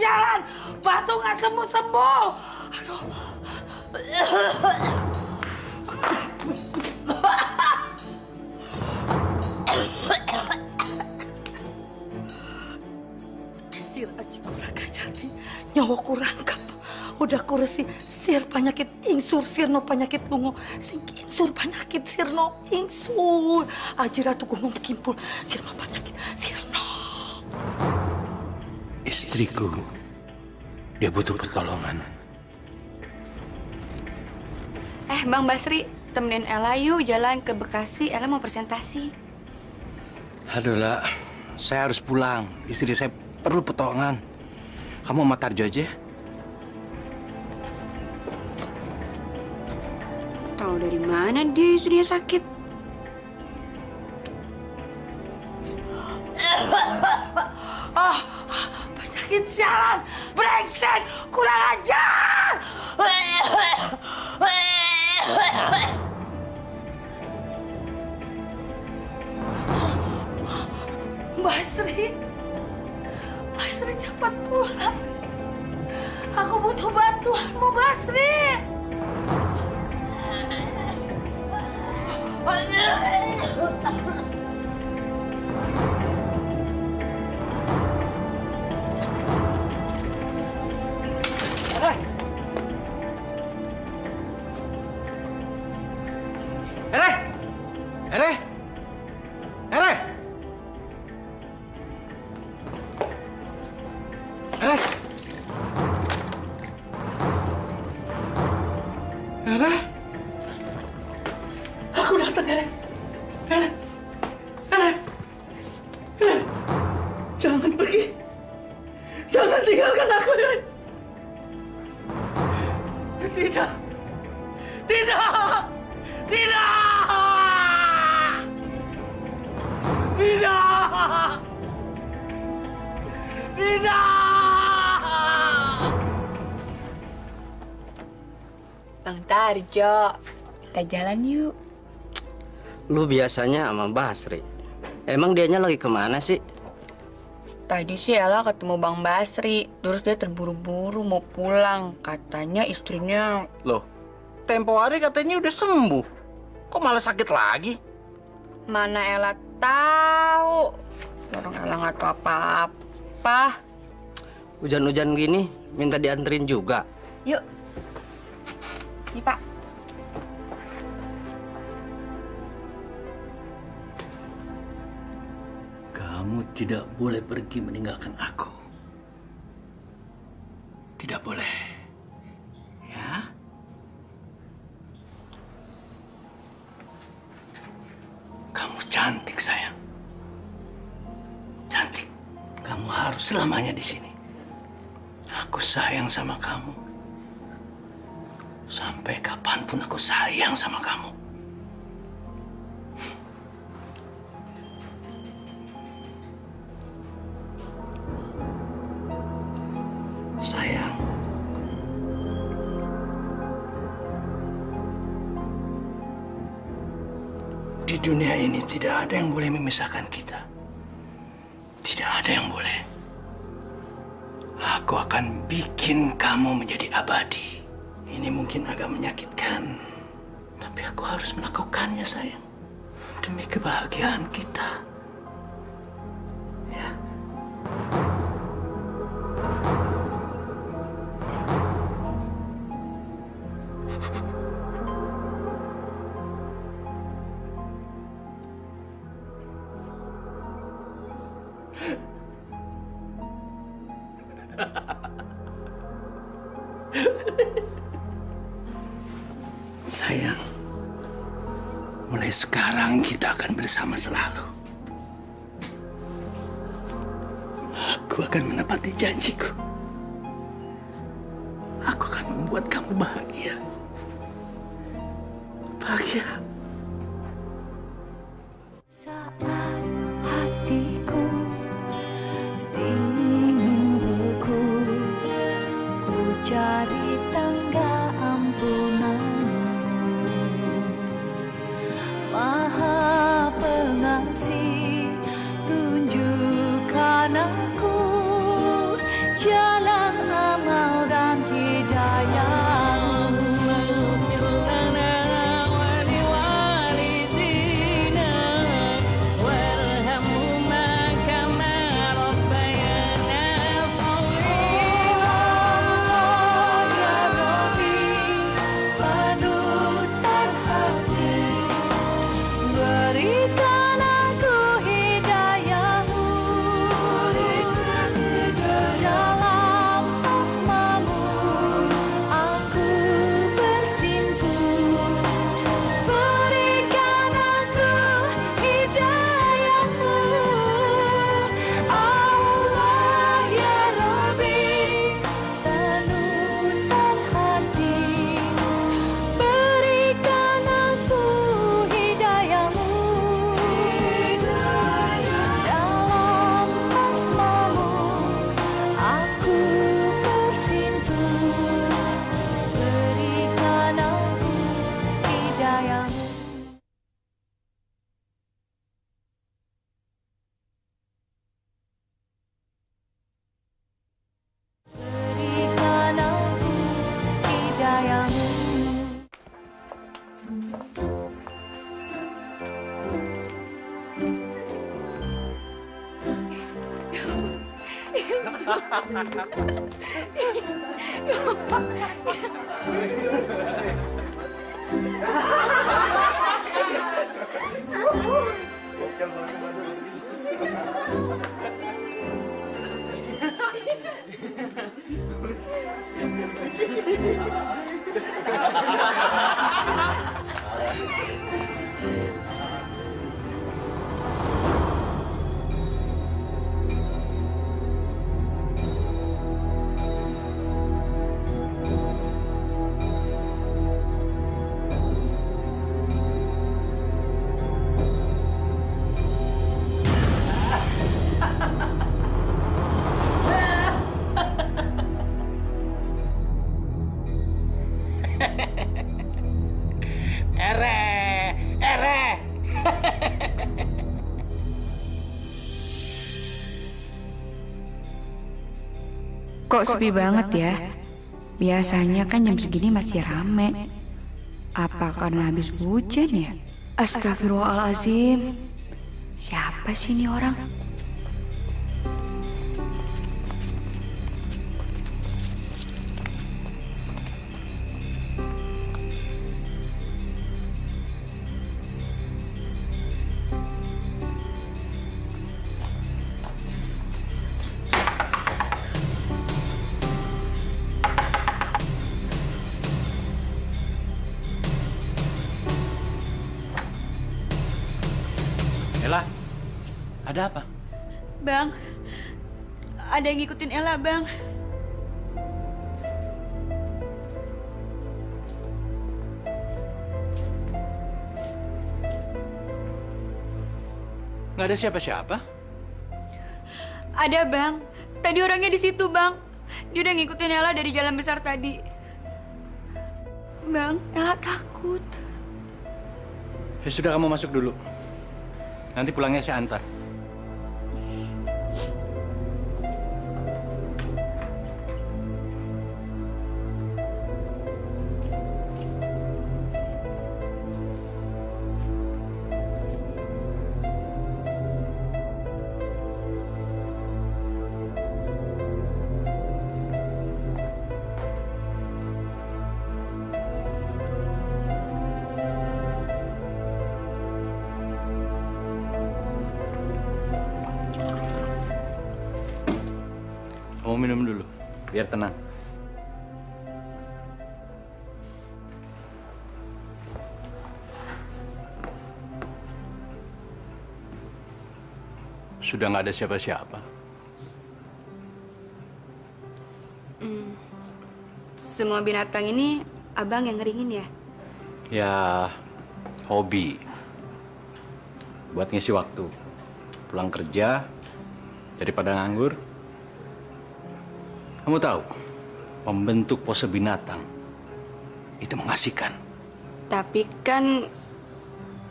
sialan! Batu nggak sembuh-sembuh! Aduh. Sir aji kuraga jati, nyawa kurangkap. Udah kuresi sir penyakit ingsur sirno penyakit ungu. Sing insur penyakit sirno ingsur. Aji ratu gunung kimpul sirno penyakit sirno. Istriku, dia butuh pertolongan. Bang Basri, temenin Ella yuk jalan ke Bekasi. Ella mau presentasi. Aduh, lah, saya harus pulang. Istri saya perlu pertolongan. Kamu sama Tarjo aja. Tahu dari mana dia istrinya sakit? Penyakit sialan, brengsek, kurang ajar. Basri, Basri cepat pulang. Aku butuh bantuanmu, Basri. Aku datang, Ere. Jangan pergi. Jangan tinggalkan aku, Ere. Tidak. Tidak. Tidak. Tidak. Tidak. Bang Tarjo, kita jalan yuk. Lu biasanya sama Basri. Emang dianya lagi kemana sih? Tadi sih Ella ketemu Bang Basri, terus dia terburu-buru mau pulang. Katanya istrinya... Loh, tempo hari katanya udah sembuh. Kok malah sakit lagi? Mana Ella tahu? Orang Ella nggak tahu apa-apa. Hujan-hujan gini, minta dianterin juga. Yuk. Nih, Pak. Kamu tidak boleh pergi meninggalkan aku. Tidak boleh. Ya? Kamu cantik, sayang. Cantik. Kamu harus selamanya di sini. Aku sayang sama kamu. Sampai kapanpun aku sayang sama kamu. Sayang. Di dunia ini tidak ada yang boleh memisahkan kita. Tidak ada yang boleh. Aku akan bikin kamu menjadi abadi. Ini mungkin agak menyakitkan, tapi aku harus melakukannya, sayang. Demi kebahagiaan kita. Ya. Sayang, mulai sekarang kita akan bersama selalu. Aku akan menepati janjiku. Aku akan membuat kamu bahagia. Bahagia. Saat hatiku ingin beku, ku cari tangga ampunanmu. Maha pengasih, tunjukkan aku jalan Kok sepi banget ya? Biasanya kan jam segini masih rame. Apa karena habis hujan ya? Astagfirullahaladzim. Siapa sih ini orang? Ella, ada apa? Bang, ada yang ngikutin Ella, Bang. Nggak ada siapa-siapa? Ada, Bang. Tadi orangnya di situ, Bang. Dia udah ngikutin Ella dari jalan besar tadi. Bang, Ella takut. Ya sudah, kamu masuk dulu. Nanti pulangnya saya antar. Kamu minum dulu, biar tenang. Sudah nggak ada siapa-siapa. Semua binatang ini abang yang ngeringin ya? Ya, hobi. Buat ngisi waktu. Pulang kerja, daripada nganggur. Kamu tahu, membentuk pose binatang itu mengasihkan. Tapi kan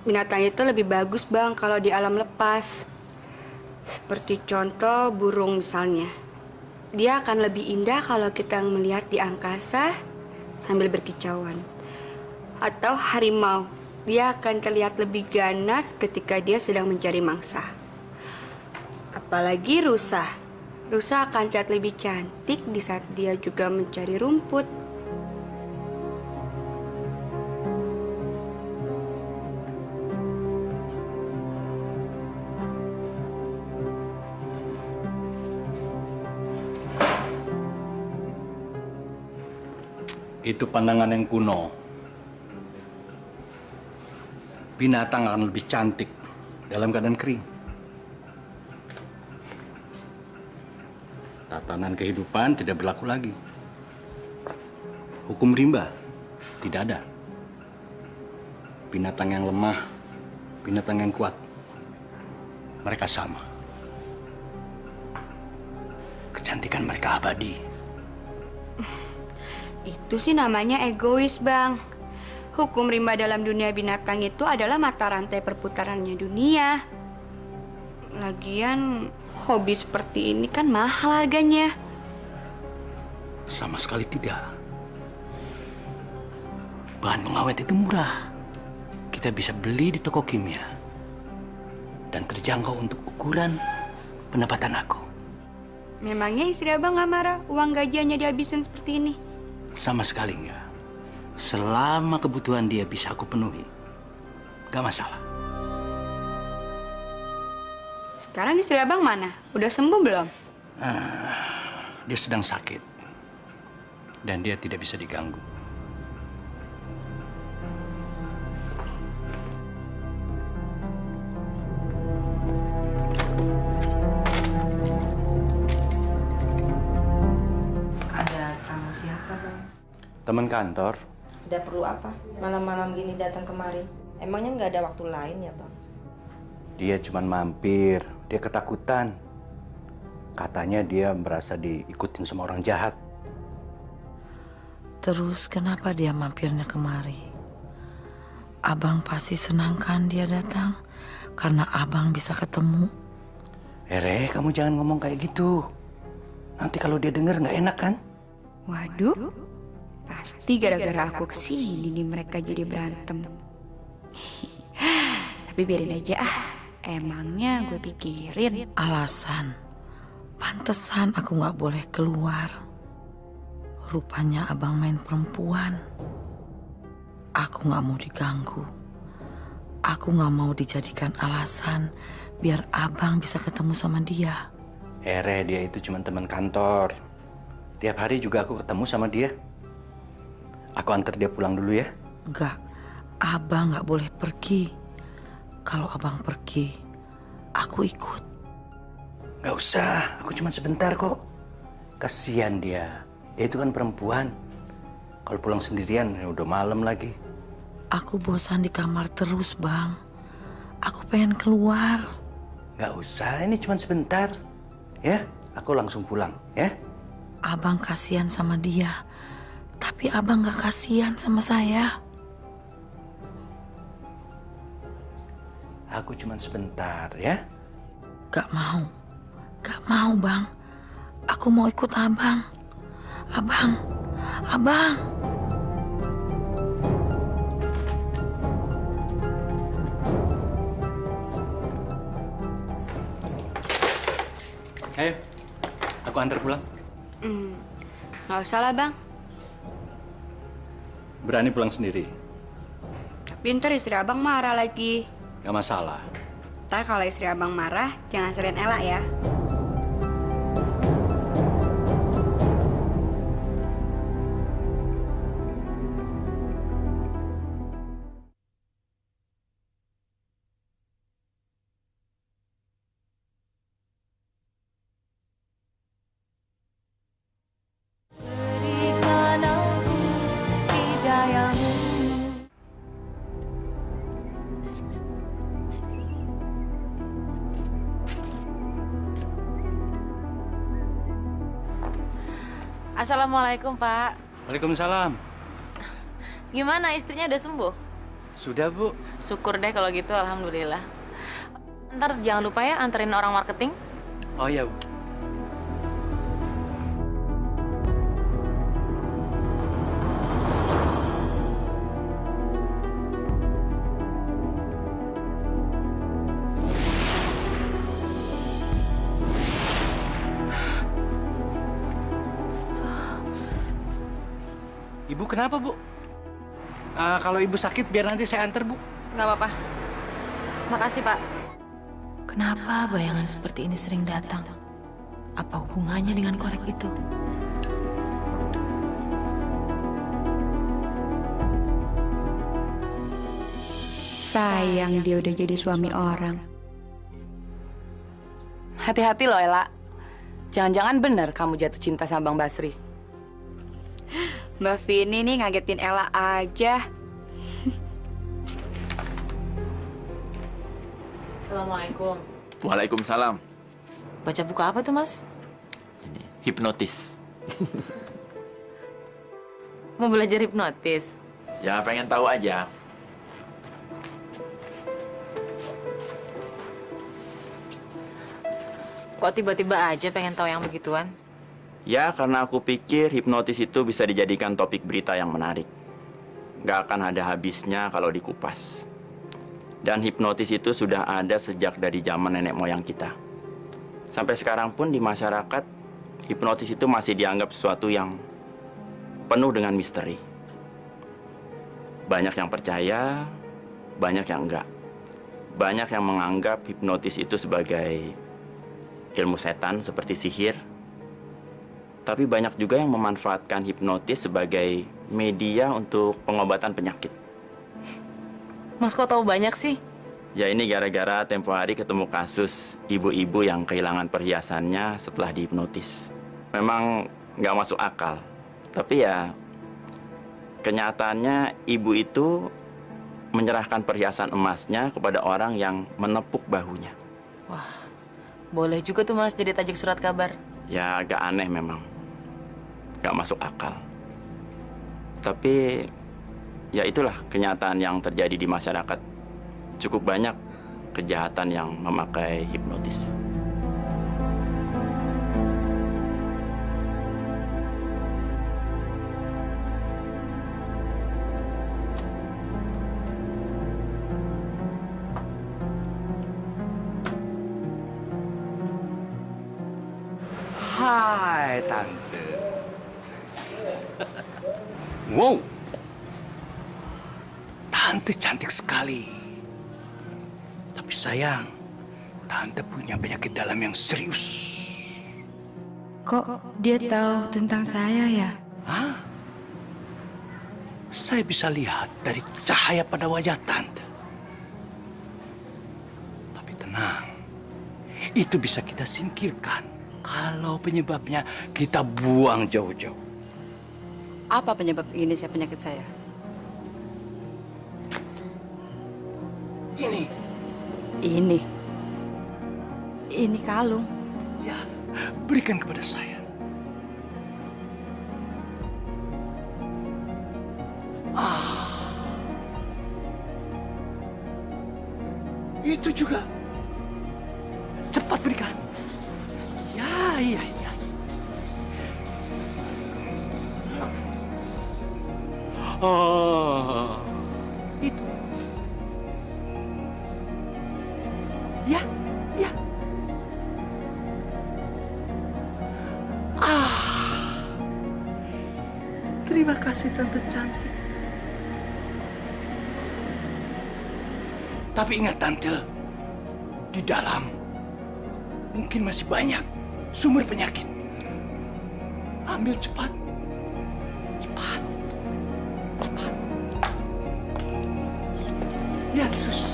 binatang itu lebih bagus, Bang, kalau di alam lepas. Seperti contoh burung misalnya. Dia akan lebih indah kalau kita melihat di angkasa sambil berkicauan. Atau harimau, dia akan terlihat lebih ganas ketika dia sedang mencari mangsa. Apalagi rusa. Rusa akan terlihat lebih cantik di saat dia juga mencari rumput. Itu pandangan yang kuno. Binatang akan lebih cantik dalam keadaan kering. Tatanan kehidupan tidak berlaku lagi. Hukum rimba tidak ada. Binatang yang lemah, binatang yang kuat, mereka sama. Kecantikan mereka abadi. Itu sih namanya egois, Bang. Hukum rimba dalam dunia binatang itu adalah mata rantai perputarannya dunia. Lagian, hobi seperti ini kan mahal harganya. Sama sekali tidak. Bahan pengawet itu murah. Kita bisa beli di toko kimia. Dan terjangkau untuk ukuran pendapatan aku. Memangnya istri abang nggak marah uang gajiannya dihabisin seperti ini? Sama sekali enggak. Selama kebutuhan dia bisa aku penuhi, gak masalah. Sekarang istri abang mana? Udah sembuh belum? Dia sedang sakit. Dan dia tidak bisa diganggu. Ada tamu siapa, Bang? Teman kantor. Ada perlu apa? Malam-malam gini datang kemari. Emangnya nggak ada waktu lain ya, Bang? Dia cuman mampir. Dia ketakutan. Katanya dia merasa diikutin sama orang jahat. Terus kenapa dia mampirnya kemari? Abang pasti senang kan dia datang? Karena abang bisa ketemu. Re, kamu jangan ngomong kayak gitu. Nanti kalau dia dengar nggak enak kan? Waduh, pasti gara-gara aku kesini nih mereka jadi berantem. Tapi biarin aja ah, emangnya gue pikirin. Alasan, pantesan aku nggak boleh keluar. Rupanya abang main perempuan. Aku nggak mau diganggu. Aku nggak mau dijadikan alasan biar abang bisa ketemu sama dia. Re, dia itu cuma teman kantor. Tiap hari juga aku ketemu sama dia. Aku antar dia pulang dulu ya. Enggak, abang nggak boleh pergi. Kalau abang pergi, aku ikut. Gak usah, aku cuma sebentar kok. Kasihan dia. Dia itu kan perempuan. Kalau pulang sendirian, ya udah malam lagi. Aku bosan di kamar terus, Bang. Aku pengen keluar. Gak usah, ini cuma sebentar. Ya, aku langsung pulang, ya. Abang kasihan sama dia. Tapi abang gak kasihan sama saya. Aku cuma sebentar, ya. Gak mau. Gak mau, Bang. Aku mau ikut abang. Abang. Ayo, aku antar pulang. Nggak usah lah bang. Berani pulang sendiri? Pinter istri abang marah lagi. Gak masalah. Ntar kalau istri abang marah, jangan sering elak ya. Berikan aku hidayahmu. Assalamualaikum, Pak. Waalaikumsalam. Gimana istrinya udah sembuh? Sudah, Bu. Syukur deh kalau gitu, alhamdulillah. Ntar jangan lupa ya anterin orang marketing. Oh iya, Bu. Ibu kenapa, Bu? Kalau ibu sakit, biar nanti saya antar, Bu. Nggak apa-apa. Makasih, Pak. Kenapa bayangan seperti ini sering datang? Apa hubungannya dengan korek itu? Sayang dia udah jadi suami orang. Hati-hati loh, Ella. Jangan-jangan benar kamu jatuh cinta sama Bang Basri. Mbak Vini nih ngagetin Ella aja. Assalamualaikum. Waalaikumsalam. Baca buku apa tuh, Mas? Ini hipnotis. Mau belajar hipnotis? Ya pengen tahu aja. Kok tiba-tiba aja pengen tahu yang begituan? Ya karena aku pikir hipnotis itu bisa dijadikan topik berita yang menarik. Gak akan ada habisnya kalau dikupas. Dan hipnotis itu sudah ada sejak dari zaman nenek moyang kita. Sampai sekarang pun di masyarakat hipnotis itu masih dianggap sesuatu yang penuh dengan misteri. Banyak yang percaya, banyak yang enggak. Banyak yang menganggap hipnotis itu sebagai ilmu setan seperti sihir. Tapi banyak juga yang memanfaatkan hipnotis sebagai media untuk pengobatan penyakit. Mas kok tahu banyak sih? Ya ini gara-gara tempo hari ketemu kasus ibu-ibu yang kehilangan perhiasannya setelah dihipnotis. Memang nggak masuk akal. Tapi ya kenyataannya ibu itu menyerahkan perhiasan emasnya kepada orang yang menepuk bahunya. Wah, boleh juga tuh Mas jadi tajuk surat kabar. Ya agak aneh memang. Nggak masuk akal. Tapi ya itulah kenyataan yang terjadi di masyarakat. Cukup banyak kejahatan yang memakai hipnotis. Hai, Tante. Wow. Tante cantik sekali. Tapi sayang, Tante punya penyakit dalam yang serius. Kok dia tahu tentang saya ya? Hah? Saya bisa lihat dari cahaya pada wajah Tante. Tapi tenang, itu bisa kita singkirkan kalau penyebabnya kita buang jauh-jauh. Apa penyebab ini penyakit saya? Ini. Ini kalung. Ya, berikan kepada saya. Itu juga. Cepat berikan. Ya. Oh, itu. Ya. Terima kasih Tante cantik. Tapi ingat Tante, di dalam mungkin masih banyak sumber penyakit. Ambil cepat. Ya, terus.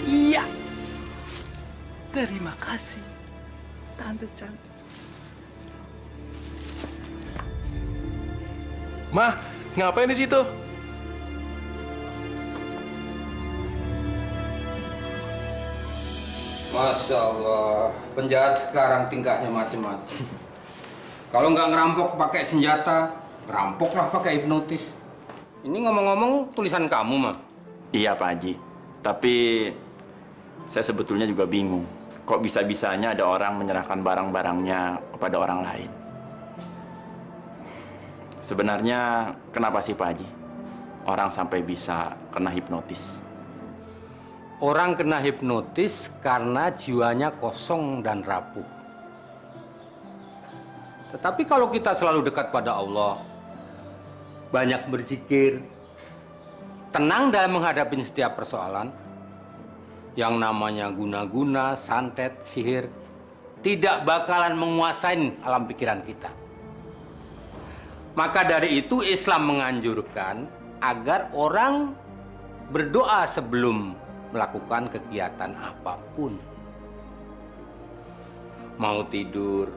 Iya. Terima kasih, Tante cantik. Ma, ngapain di situ? Masya Allah, penjahat sekarang tingkahnya macam-macam. Kalau nggak ngerampok pakai senjata, ngerampoklah pakai hipnotis. Ini ngomong-ngomong tulisan kamu, Ma? Iya, Pak Haji. Tapi saya sebetulnya juga bingung. Kok bisa-bisanya ada orang menyerahkan barang-barangnya kepada orang lain? Sebenarnya kenapa sih Pak Haji? Orang sampai bisa kena hipnotis. Orang kena hipnotis karena jiwanya kosong dan rapuh. Tetapi kalau kita selalu dekat pada Allah, banyak berzikir, tenang dalam menghadapi setiap persoalan, yang namanya guna-guna, santet, sihir, tidak bakalan menguasai alam pikiran kita. Maka dari itu Islam menganjurkan agar orang berdoa sebelum melakukan kegiatan apapun. Mau tidur,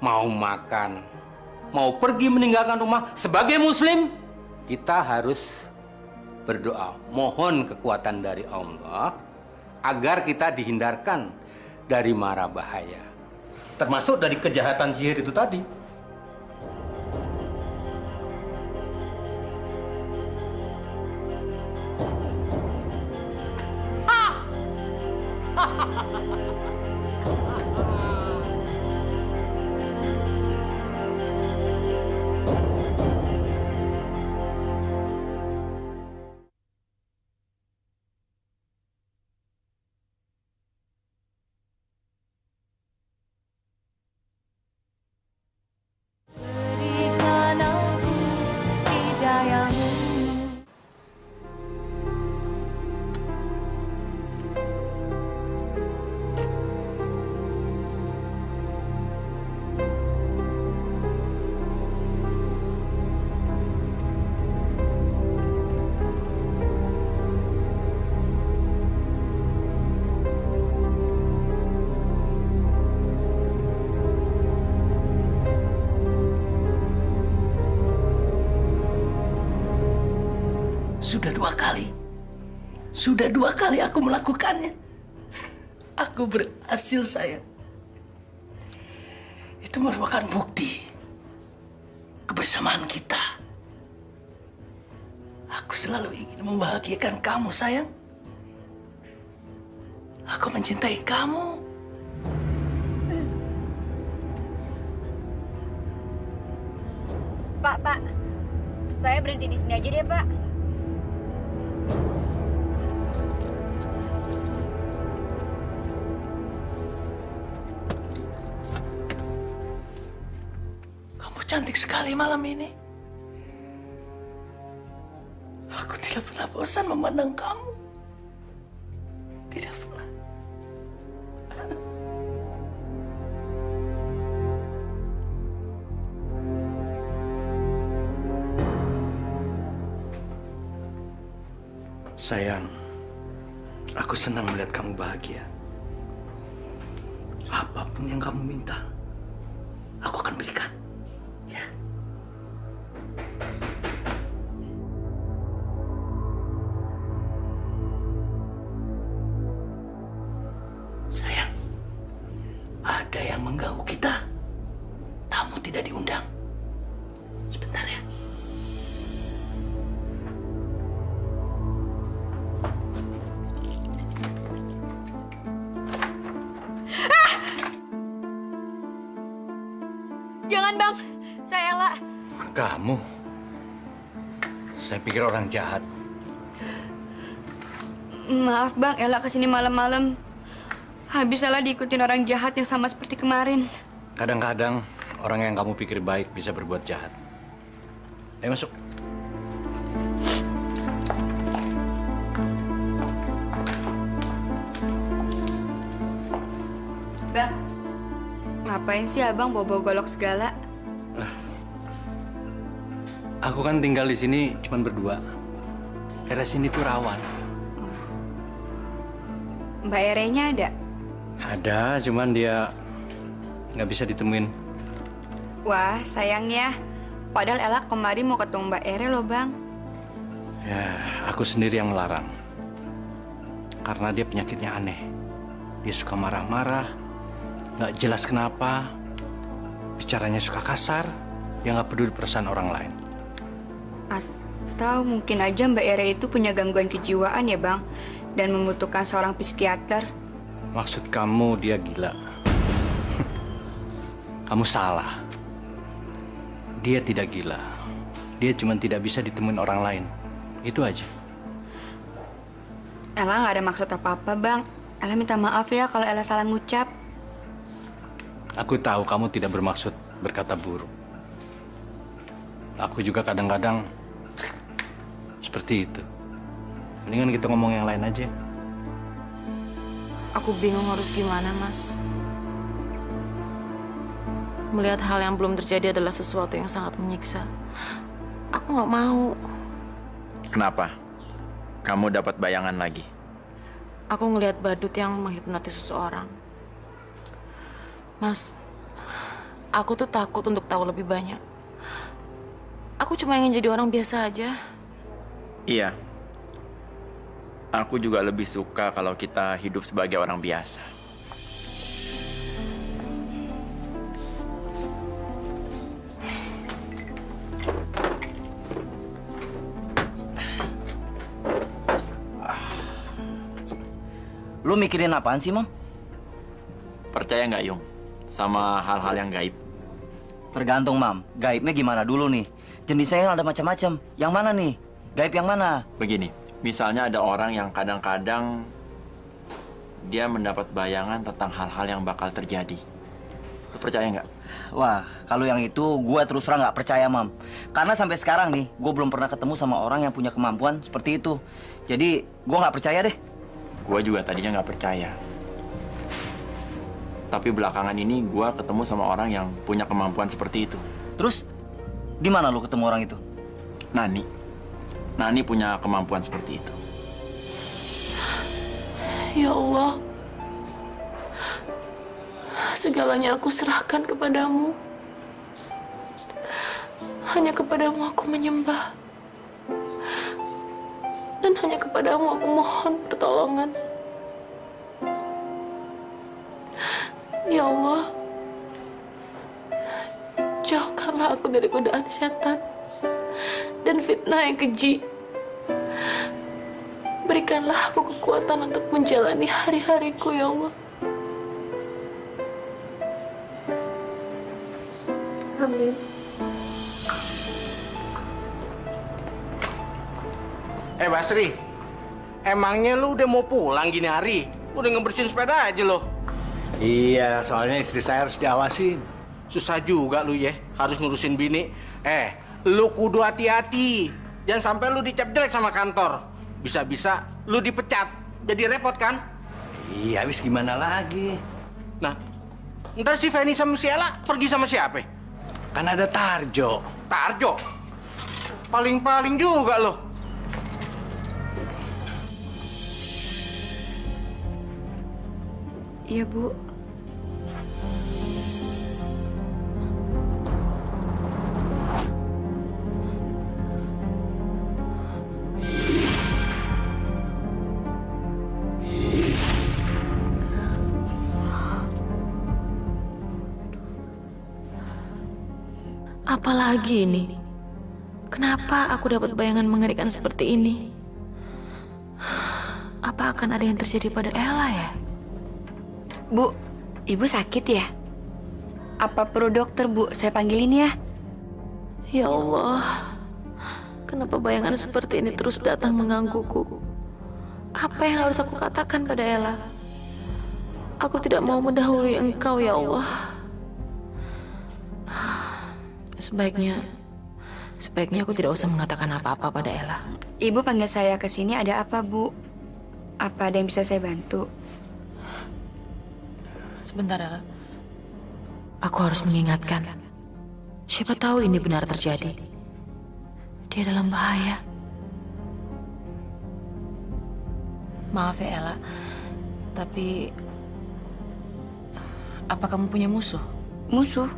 mau makan, mau pergi meninggalkan rumah, sebagai muslim kita harus berdoa, mohon kekuatan dari Allah agar kita dihindarkan dari mara bahaya, termasuk dari kejahatan sihir itu tadi. Berikan aku hidayahmu. Sudah dua kali aku melakukannya. Aku berhasil, sayang. Itu merupakan bukti kebersamaan kita. Aku selalu ingin membahagiakan kamu, sayang. Aku mencintai kamu. Pak, saya berhenti di sini aja deh, Pak. Kamu cantik sekali malam ini. Aku tidak pernah bosan memandang kamu. Tidak pernah. Sayang, aku senang melihat kamu bahagia. Apapun yang kamu minta, aku akan berikan. Ya. Sayang, ada yang mengganggu kita. Tamu tidak diundang. Sebentar ya. Jangan, Bang. Saya Ella. Kamu? Saya pikir orang jahat. Maaf, Bang. Ella kesini malam-malam. Habis Ella diikutin orang jahat yang sama seperti kemarin. Kadang-kadang orang yang kamu pikir baik bisa berbuat jahat. Ayo masuk. Bang, ngapain sih Abang bawa-bawa golok segala? Aku kan tinggal di sini cuma berdua. Daerah sini tuh rawan. Mbak Erenya ada? Ada, cuman dia nggak bisa ditemuin. Wah, sayangnya. Padahal Ella kemarin mau ketemu Mbak Ere loh, Bang. Ya, aku sendiri yang melarang. Karena dia penyakitnya aneh. Dia suka marah-marah, nggak jelas kenapa. Bicaranya suka kasar, dia nggak peduli perasaan orang lain. Atau mungkin aja Mbak Ere itu punya gangguan kejiwaan ya, Bang. Dan membutuhkan seorang psikiater. Maksud kamu dia gila? Kamu salah. Dia tidak gila. Dia cuma tidak bisa ditemuin orang lain. Itu aja. Ella nggak ada maksud apa-apa, Bang. Ella minta maaf ya kalau Ella salah ngucap. Aku tahu kamu tidak bermaksud berkata buruk. Aku juga kadang-kadang seperti itu. Mendingan kita ngomong yang lain aja. Aku bingung harus gimana, Mas. Melihat hal yang belum terjadi adalah sesuatu yang sangat menyiksa. Aku nggak mau. Kenapa? Kamu dapat bayangan lagi? Aku ngelihat badut yang menghipnotis seseorang. Mas, aku tuh takut untuk tahu lebih banyak. Aku cuma ingin jadi orang biasa aja. Iya. Aku juga lebih suka kalau kita hidup sebagai orang biasa. Lo Lu mikirin apaan sih, Mam? Percaya nggak, Yung? Sama hal-hal yang gaib? Tergantung, Mam. Gaibnya gimana dulu nih? Jenisnya ada macam-macam. Yang mana nih? Gaib yang mana? Begini, misalnya ada orang yang kadang-kadang dia mendapat bayangan tentang hal-hal yang bakal terjadi. Lu percaya nggak? Wah, kalau yang itu gue terus terang nggak percaya, Mam. Karena sampai sekarang nih, gue belum pernah ketemu sama orang yang punya kemampuan seperti itu. Jadi, gue nggak percaya deh. Gue juga tadinya nggak percaya. Tapi belakangan ini gue ketemu sama orang yang punya kemampuan seperti itu. Terus, di mana lu ketemu orang itu? Nani. Nani punya kemampuan seperti itu. Ya Allah, segalanya aku serahkan kepadamu. Hanya kepadamu aku menyembah. Dan hanya kepadamu aku mohon pertolongan. Ya Allah, jauhkanlah aku dari godaan setan dan fitnah yang keji. Berikanlah aku kekuatan untuk menjalani hari-hariku, ya Allah. Amin. Basri, emangnya lu udah mau pulang gini hari? Udah ngebersihin sepeda aja lo. Iya, soalnya istri saya harus diawasin. Susah juga lu ya, harus ngurusin bini. Lu kudu hati-hati. Jangan sampai lu dicap jelek sama kantor. Bisa-bisa lu dipecat. Jadi repot kan? Iya, habis gimana lagi? Nah, ntar si Feni sama si Ella pergi sama siapa? Kan ada Tarjo. Tarjo? Paling-paling juga lo. Iya, Bu. Apalagi ini? Kenapa aku dapat bayangan mengerikan seperti ini? Apa akan ada yang terjadi pada Ella ya? Bu, Ibu sakit ya? Apa perlu dokter, Bu? Saya panggilin ya. Ya Allah, kenapa bayangan seperti ini terus datang menggangguku? Apa yang harus aku katakan pada Ella? Aku tidak mau mendahului Engkau, ya Allah. Sebaiknya aku tidak usah mengatakan apa-apa pada Ella. Ibu panggil saya ke sini ada apa, Bu? Apa ada yang bisa saya bantu? Sebentar, Ella. Aku harus mengingatkan. Siapa tahu ini benar terjadi. Dia dalam bahaya. Maaf ya, Ella. Tapi apa kamu punya musuh? Musuh?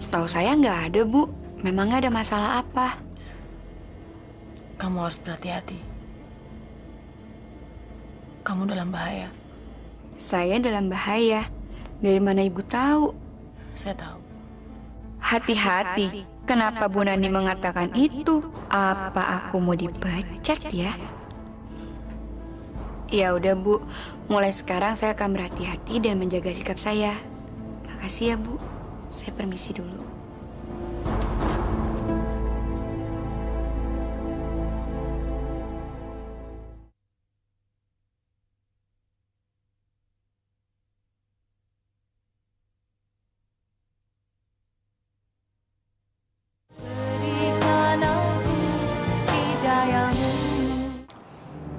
Tahu saya nggak ada, Bu. Memangnya ada masalah apa? Kamu harus berhati-hati. Kamu dalam bahaya. Saya dalam bahaya. Dari mana Ibu tahu? Saya tahu. Hati-hati. Kenapa Bu Nani mengatakan itu? Apa aku mau dipecat ya? Ya udah, Bu. Mulai sekarang saya akan berhati-hati dan menjaga sikap saya. Makasih ya, Bu. Saya permisi dulu.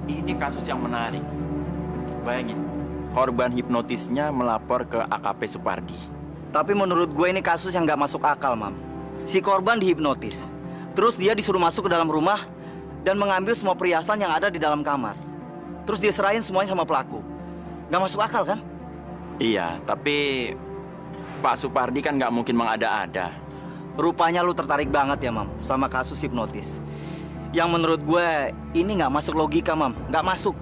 Ini kasus yang menarik. Bayangin, korban hipnotisnya melapor ke AKP Supardi. Tapi menurut gue ini kasus yang nggak masuk akal, Mam. Si korban dihipnotis. Terus dia disuruh masuk ke dalam rumah dan mengambil semua perhiasan yang ada di dalam kamar. Terus dia serahin semuanya sama pelaku. Nggak masuk akal, kan? Iya, tapi Pak Supardi kan nggak mungkin mengada-ada. Rupanya lu tertarik banget ya, Mam, sama kasus hipnotis. Yang menurut gue ini nggak masuk logika, Mam. Nggak masuk.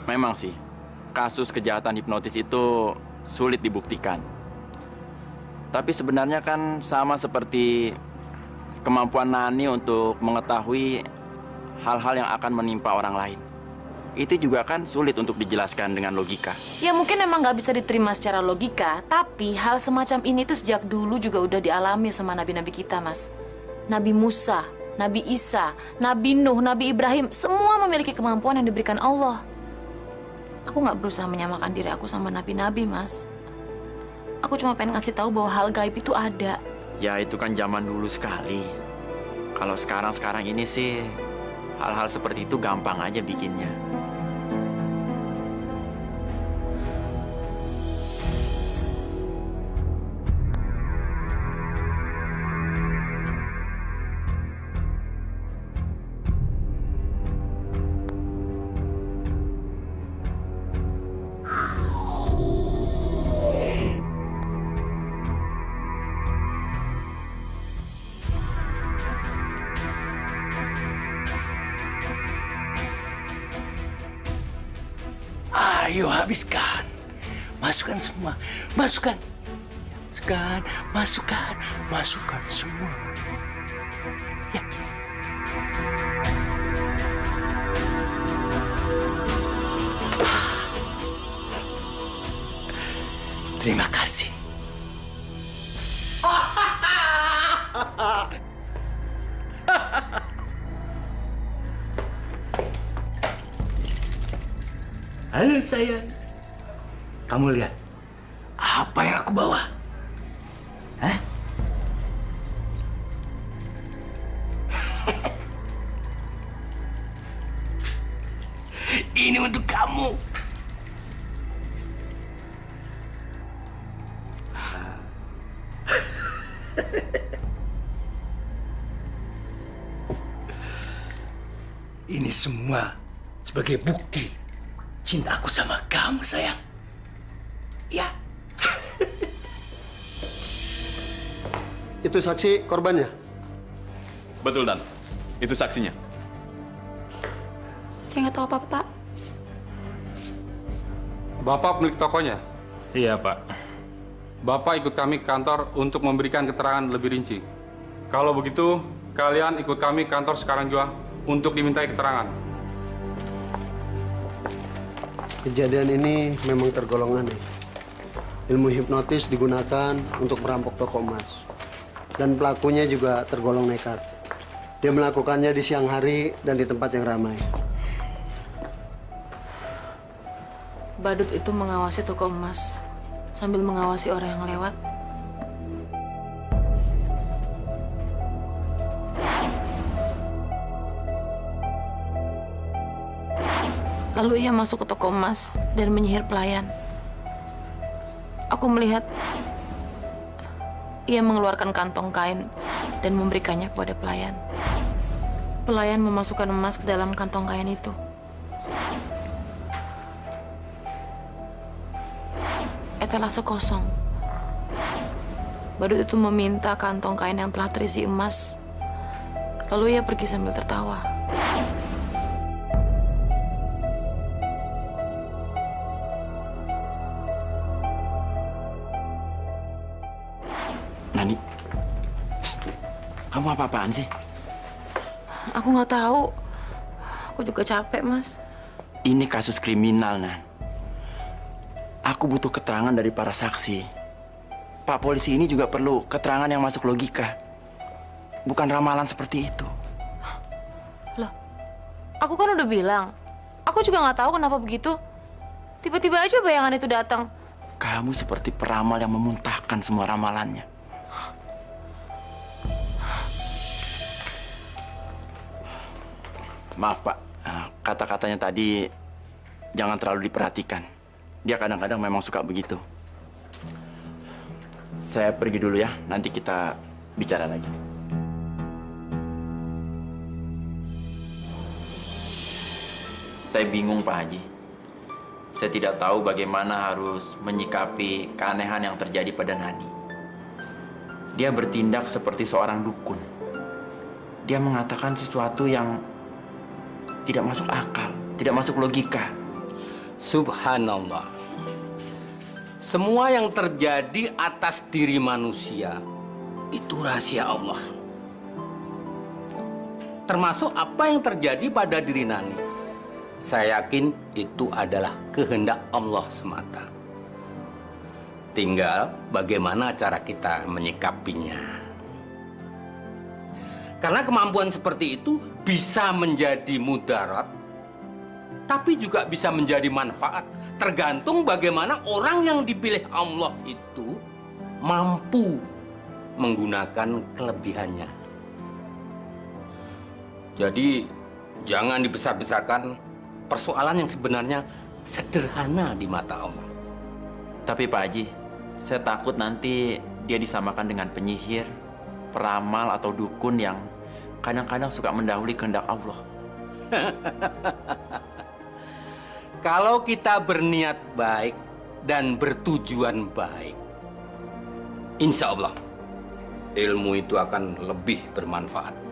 Memang sih, kasus kejahatan hipnotis itu sulit dibuktikan. Tapi sebenarnya kan sama seperti kemampuan Nani untuk mengetahui hal-hal yang akan menimpa orang lain. itu juga kan sulit untuk dijelaskan dengan logika. Ya mungkin emang nggak bisa diterima secara logika, tapi hal semacam ini tuh sejak dulu juga udah dialami sama nabi-nabi kita, Mas. Nabi Musa, Nabi Isa, Nabi Nuh, Nabi Ibrahim, semua memiliki kemampuan yang diberikan Allah. Aku nggak berusaha menyamakan diri aku sama nabi-nabi, Mas. Aku cuma pengen ngasih tahu bahwa hal gaib itu ada. Ya itu kan zaman dulu sekali. Kalau sekarang ini sih hal-hal seperti itu gampang aja bikinnya. Ayo habiskan. Masukkan semua. Masukkan. Masukkan. Masukkan. Masukkan semua. Ya. Terima kasih. Halo sayang. Kamu lihat apa yang aku bawa? Hah? Ini untuk kamu. Ini semua sebagai bukti cinta aku sama kamu, sayang. Ya. Itu saksi korbannya? Betul, Dan. Itu saksinya. Saya nggak tahu apa-apa, Pak. Bapak pemilik tokonya? Iya, Pak. Bapak ikut kami ke kantor untuk memberikan keterangan lebih rinci. Kalau begitu, kalian ikut kami ke kantor sekarang juga untuk dimintai keterangan. Kejadian ini memang tergolong aneh. Ilmu hipnotis digunakan untuk merampok toko emas. Dan pelakunya juga tergolong nekat. Dia melakukannya di siang hari dan di tempat yang ramai. Badut itu mengawasi toko emas sambil mengawasi orang yang lewat. Lalu ia masuk ke toko emas dan menyihir pelayan. Aku melihat ia mengeluarkan kantong kain dan memberikannya kepada pelayan. Pelayan memasukkan emas ke dalam kantong kain itu. Etalase kosong. Badut itu meminta kantong kain yang telah terisi emas. Lalu ia pergi sambil tertawa. Nani, kamu apa-apaan sih? Aku nggak tahu. Aku juga capek, Mas. Ini kasus kriminal, Nan. Aku butuh keterangan dari para saksi. Pak polisi ini juga perlu keterangan yang masuk logika. Bukan ramalan seperti itu. Loh, aku kan udah bilang. Aku juga nggak tahu kenapa begitu. Tiba-tiba aja bayangan itu datang. Kamu seperti peramal yang memuntahkan semua ramalannya. Maaf, Pak. Kata-katanya tadi jangan terlalu diperhatikan. Dia kadang-kadang memang suka begitu. Saya pergi dulu ya, nanti kita bicara lagi. Saya bingung, Pak Haji. Saya tidak tahu bagaimana harus menyikapi keanehan yang terjadi pada Nani. Dia bertindak seperti seorang dukun. Dia mengatakan sesuatu yang tidak masuk akal, tidak masuk logika. Subhanallah. Semua yang terjadi atas diri manusia itu rahasia Allah. Termasuk apa yang terjadi pada diri Nani. Saya yakin itu adalah kehendak Allah semata. Tinggal bagaimana cara kita menyikapinya. Karena kemampuan seperti itu bisa menjadi mudarat, tapi juga bisa menjadi manfaat. Tergantung bagaimana orang yang dipilih Allah itu mampu menggunakan kelebihannya. Jadi jangan dibesar-besarkan persoalan yang sebenarnya sederhana di mata Allah. Tapi Pak Haji, saya takut nanti dia disamakan dengan penyihir, peramal atau dukun yang kadang-kadang suka mendahului kehendak Allah. Kalau kita berniat baik dan bertujuan baik, insya Allah ilmu itu akan lebih bermanfaat.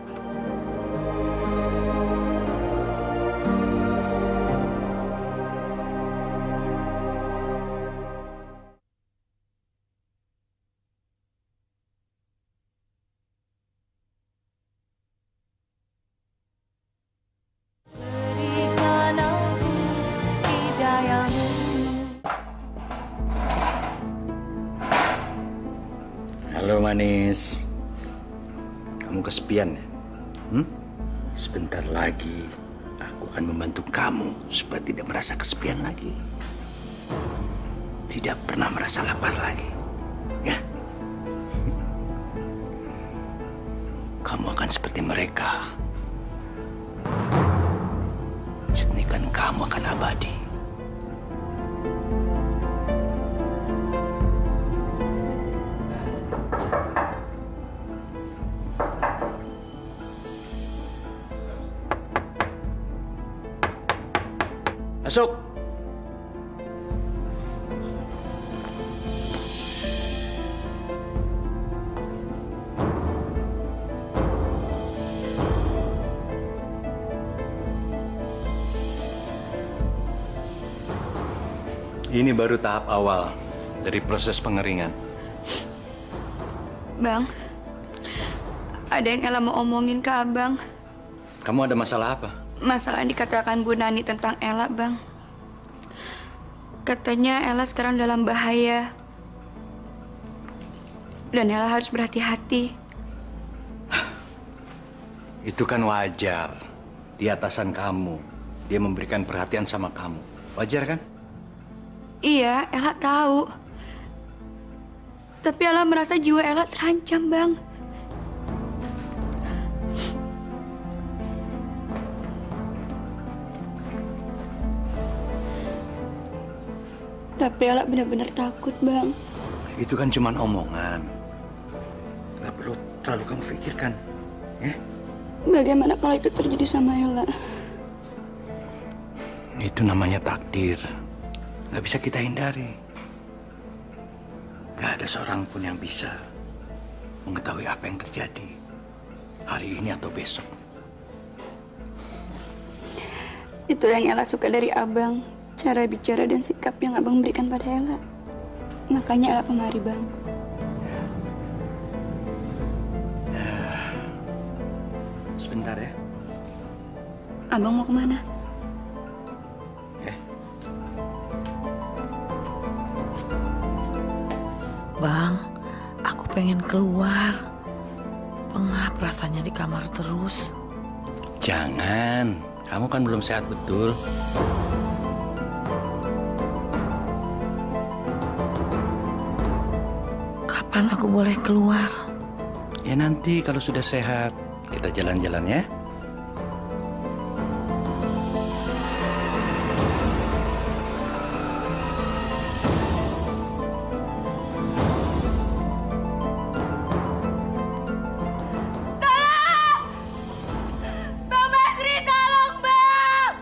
Berikan aku hidayahmu. Halo manis. Kamu kesepian ya? Sebentar lagi aku akan membantu kamu supaya tidak merasa kesepian lagi. Tidak pernah merasa lapar lagi. Ya? Kamu akan seperti mereka. Jernikan kamu akan abadi. Masuk. Ini baru tahap awal dari proses pengeringan. Bang, ada yang Ella mau omongin ke Abang. Kamu ada masalah apa? Masalah yang dikatakan Bu Nani tentang Ella, Bang. Katanya Ella sekarang dalam bahaya. Dan Ella harus berhati-hati. Itu kan wajar. Di atasan kamu. Dia memberikan perhatian sama kamu. Wajar kan? Iya, Ella tahu. Tapi Ella merasa jiwa Ella terancam, Bang. Tapi Ella benar-benar takut, Bang. Itu kan cuma omongan. Nggak perlu terlalu kamu pikirkan. Ya? Bagaimana kalau itu terjadi sama Ella? Itu namanya takdir. Nggak bisa kita hindari. Nggak ada seorang pun yang bisa mengetahui apa yang terjadi hari ini atau besok. Itu yang Ella suka dari Abang. Cara bicara dan sikap yang Abang berikan pada Ella. Makanya Ella kemari, Bang. Sebentar ya. Abang mau kemana? Bang, aku pengen keluar. Pengap rasanya di kamar terus. Jangan, kamu kan belum sehat betul. Kapan aku boleh keluar? Ya nanti kalau sudah sehat, kita jalan-jalan ya. Bang Basri, tolong Bang!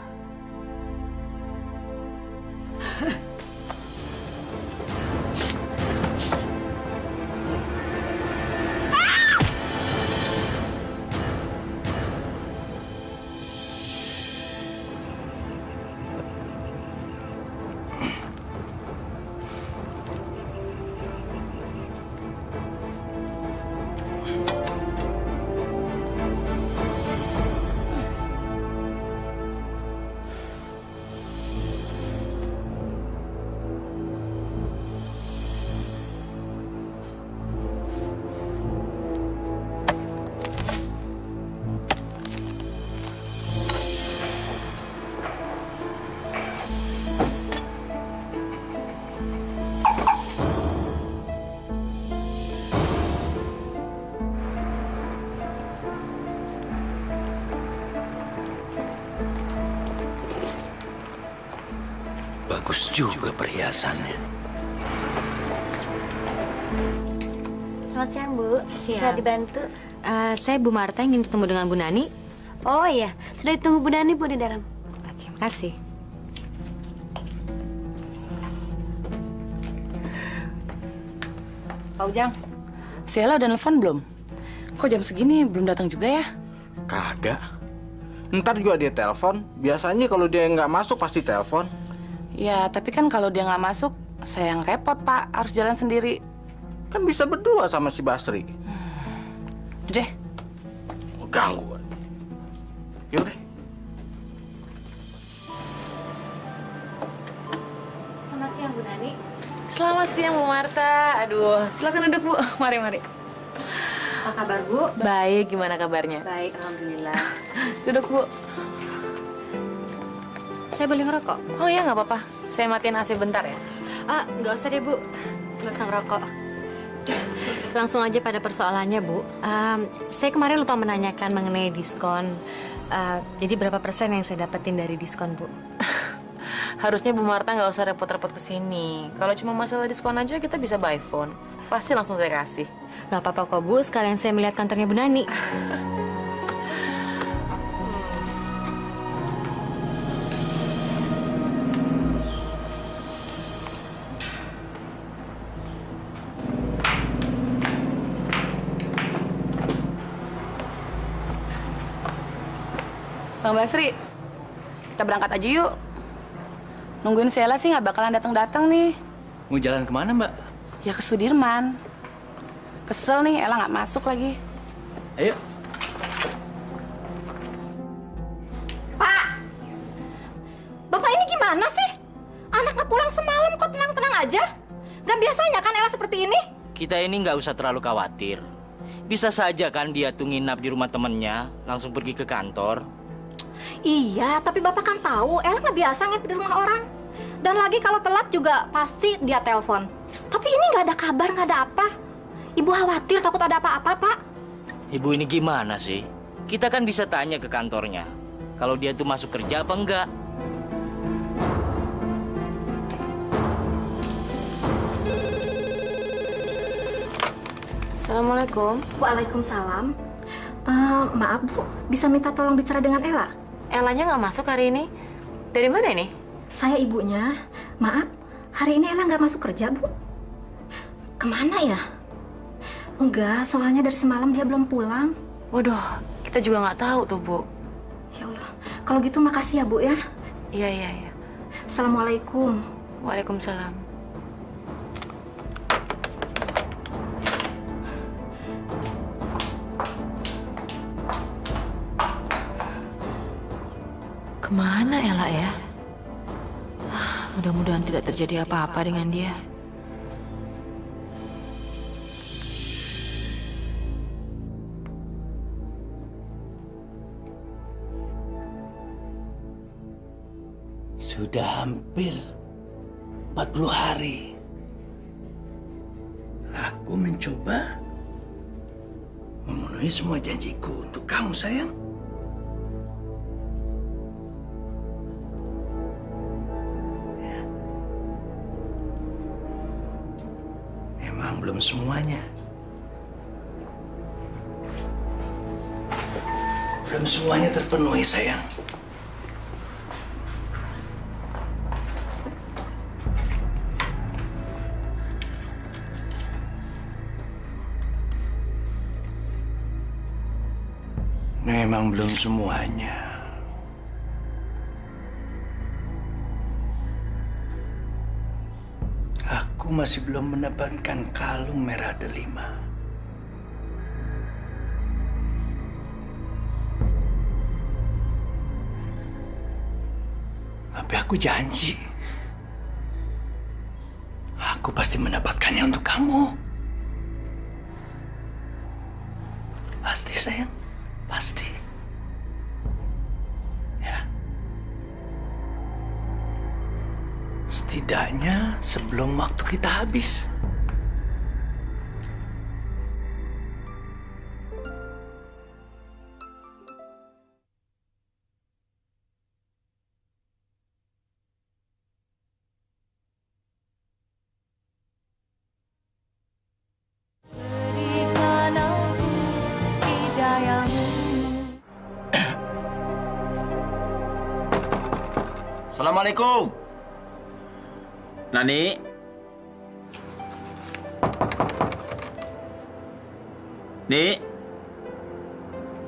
Bagus juga perhiasannya. Selamat siang, Bu. Bisa dibantu? Saya Bu Marta ingin ketemu dengan Bu Nani. Oh iya, sudah ditunggu Bu Nani, Bu, di dalam. Oke, makasih. Pak Ujang, si Ella udah nelfon belum? Kok jam segini belum datang juga ya? Kagak. Ntar juga dia telepon. Biasanya kalau dia nggak masuk pasti telepon. Ya, tapi kan kalau dia nggak masuk, saya yang repot, Pak. Harus jalan sendiri. Kan bisa berdua sama si Basri. Udah deh. Ganggu. Yaudah. Selamat siang, Bu Nani. Selamat siang, Bu Marta. Aduh, silakan duduk, Bu. Mari, mari. Apa kabar, Bu? Baik, gimana kabarnya? Baik, alhamdulillah. Duduk, Bu. Saya boleh ngerokok? Oh ya, nggak apa-apa. Saya matiin AC bentar ya. Nggak usah deh, Bu. Nggak usah ngerokok. Langsung aja pada persoalannya, Bu. Saya kemarin lupa menanyakan mengenai diskon. Jadi berapa persen yang saya dapetin dari diskon, Bu? Harusnya Bu Marta nggak usah repot-repot kesini. Kalau cuma masalah diskon aja kita bisa by phone. Pasti langsung saya kasih. Nggak apa-apa kok, Bu. Sekalian saya melihat kantornya Bu Nani. Bang Basri, kita berangkat aja yuk. Nungguin si Ella sih nggak bakalan datang-datang nih. Mau jalan kemana, Mbak? Ya ke Sudirman. Kesel nih, Ella nggak masuk lagi. Ayo. Pak! Bapak ini gimana sih? Anak nggak pulang semalam kok tenang-tenang aja? Gak biasanya kan Ella seperti ini? Kita ini nggak usah terlalu khawatir. Bisa saja kan dia tuh nginap di rumah temennya, langsung pergi ke kantor. Iya, tapi Bapak kan tahu Ella nggak biasa nginep di rumah orang. Dan lagi kalau telat juga pasti dia telepon. Tapi ini nggak ada kabar, nggak ada apa. Ibu khawatir takut ada apa-apa, Pak. Ibu ini gimana sih? Kita kan bisa tanya ke kantornya. Kalau dia tuh masuk kerja apa enggak? Assalamualaikum. Waalaikumsalam. Maaf, Bu. Bisa minta tolong bicara dengan Ella? Ellanya nggak masuk hari ini. Dari mana ini? Saya ibunya. Maaf, hari ini Ella nggak masuk kerja, Bu. Kemana ya? Enggak, soalnya dari semalam dia belum pulang. Waduh, kita juga nggak tahu tuh, Bu. Ya Allah, kalau gitu makasih ya, Bu ya. Iya, iya, iya. Assalamualaikum. Waalaikumsalam. Kemana Ella ya? Mudah-mudahan tidak terjadi apa-apa dengan dia. Sudah hampir 40 hari. Aku mencoba memenuhi semua janjiku untuk kamu, sayang. Memang belum semuanya. Belum semuanya terpenuhi, sayang. Memang belum semuanya. Aku masih belum mendapatkan kalung merah delima. Tapi aku janji, aku pasti mendapatkannya untuk kamu. Pasti, sayang. Pasti. Ya. Setidaknya sebelum waktu kita habis. Assalamualaikum. Nani? Nih,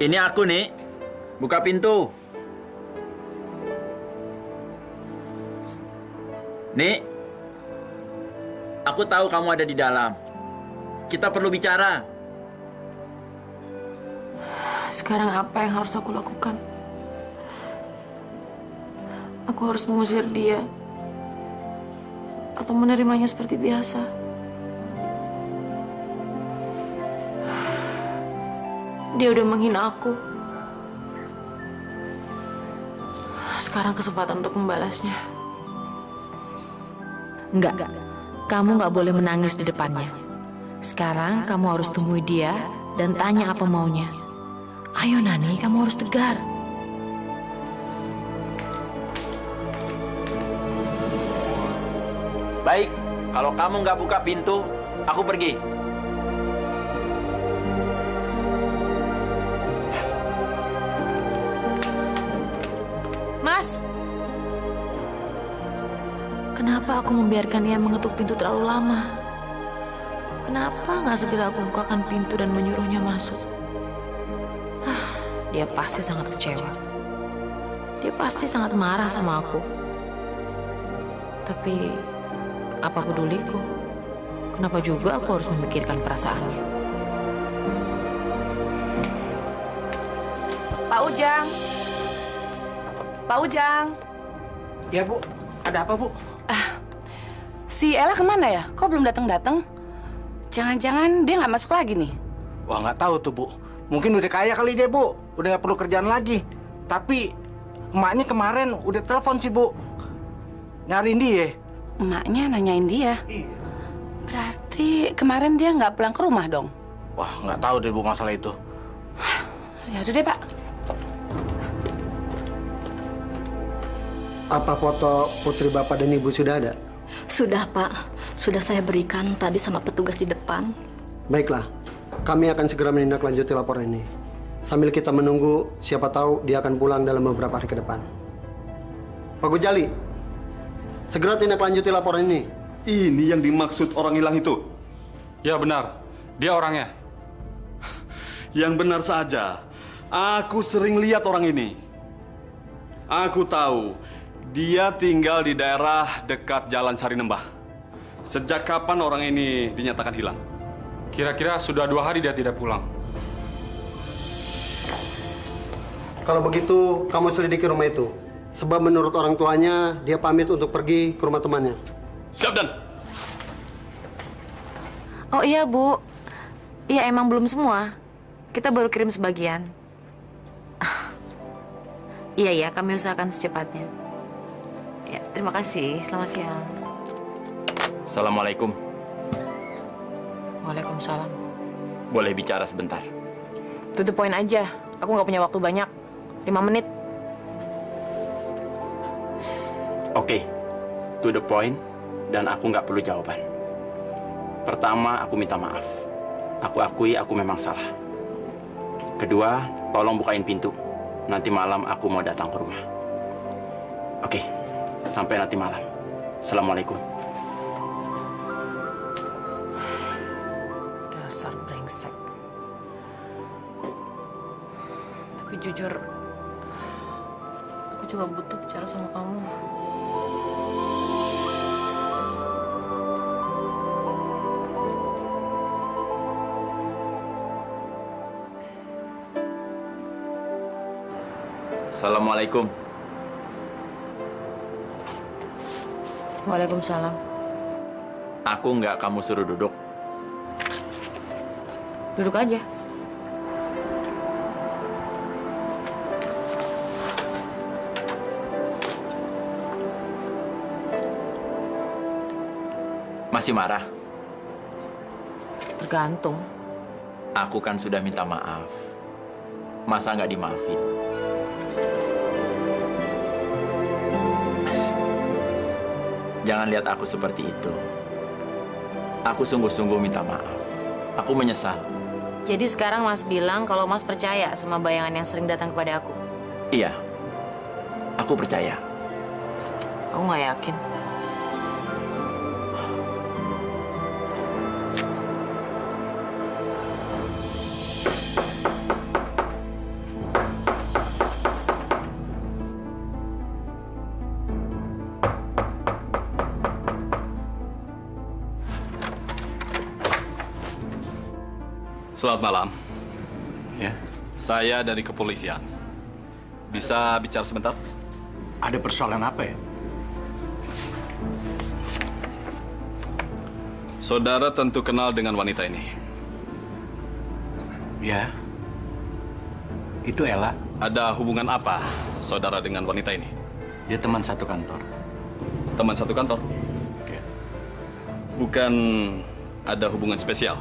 ini aku, nih. Buka pintu. Nih, aku tahu kamu ada di dalam. Kita perlu bicara. Sekarang apa yang harus aku lakukan? Aku harus mengusir dia atau menerimanya seperti biasa? Dia udah menghina aku. Sekarang kesempatan untuk membalasnya. Enggak, kamu nggak boleh menangis di depannya. Sekarang kamu harus temui dia dan tanya apa maunya. Ayo Nani, kamu harus tegar. Baik, kalau kamu nggak buka pintu, aku pergi. Mas, kenapa aku membiarkan dia mengetuk pintu terlalu lama? Kenapa nggak segera aku bukakan pintu dan menyuruhnya masuk? Dia pasti sangat kecewa. Dia pasti sangat marah sama aku. Tapi apa peduliku? Kenapa juga aku harus memikirkan perasaannya? Pak Ujang. Pak Ujang. Ya, Bu. Ada apa, Bu? Si Ella kemana ya? Kok belum datang-datang? Jangan-jangan dia nggak masuk lagi nih? Wah, nggak tahu tuh, Bu. Mungkin udah kaya kali dia, Bu. Udah nggak perlu kerjaan lagi. Tapi emaknya kemarin udah telepon sih, Bu. Nyariin dia. Emaknya nanyain dia? Iya. Berarti kemarin dia nggak pulang ke rumah dong? Wah, nggak tahu deh, Bu, masalah itu. Ya udah deh, Pak. Apa foto putri Bapak dan Ibu sudah ada? Sudah, Pak. Sudah saya berikan tadi sama petugas di depan. Baiklah, kami akan segera menindaklanjuti laporan ini. Sambil kita menunggu, siapa tahu dia akan pulang dalam beberapa hari ke depan. Pak Gujali, segera tindaklanjuti laporan ini. Ini yang dimaksud orang hilang itu? Ya benar, dia orangnya. Yang benar saja. Aku sering lihat orang ini. Aku tahu dia tinggal di daerah dekat Jalan Sarinembah. Sejak kapan orang ini dinyatakan hilang? Kira-kira sudah 2 hari dia tidak pulang. Kalau begitu, kamu selidiki rumah itu. Sebab menurut orang tuanya, dia pamit untuk pergi ke rumah temannya. Siap, Dan. Oh iya, Bu. Iya, emang belum semua. Kita baru kirim sebagian. Iya, kami usahakan secepatnya. Ya, terima kasih. Selamat siang. Assalamualaikum. Waalaikumsalam. Boleh bicara sebentar? To the point aja. Aku nggak punya waktu banyak. 5 menit. Oke, to the point, dan aku nggak perlu jawaban. Pertama, aku minta maaf. Aku akui aku memang salah. Kedua, tolong bukain pintu. Nanti malam aku mau datang ke rumah. Oke, sampai nanti malam. Assalamualaikum. Dasar brengsek. Tapi jujur, aku juga butuh bicara sama kamu. Assalamualaikum. Waalaikumsalam. Aku nggak kamu suruh duduk. Duduk aja. Masih marah? Tergantung. Aku kan sudah minta maaf. Masa nggak dimaafin? Jangan lihat aku seperti itu. Aku sungguh-sungguh minta maaf. Aku menyesal. Jadi sekarang Mas bilang kalau Mas percaya sama bayangan yang sering datang kepada aku. Iya, aku percaya. Aku nggak yakin. Selamat malam. Ya. Saya dari kepolisian. Bisa bicara sebentar? Ada persoalan apa ya? Saudara tentu kenal dengan wanita ini. Ya. Itu Ella. Ada hubungan apa saudara dengan wanita ini? Dia teman satu kantor. Teman satu kantor? Oke. Bukan ada hubungan spesial?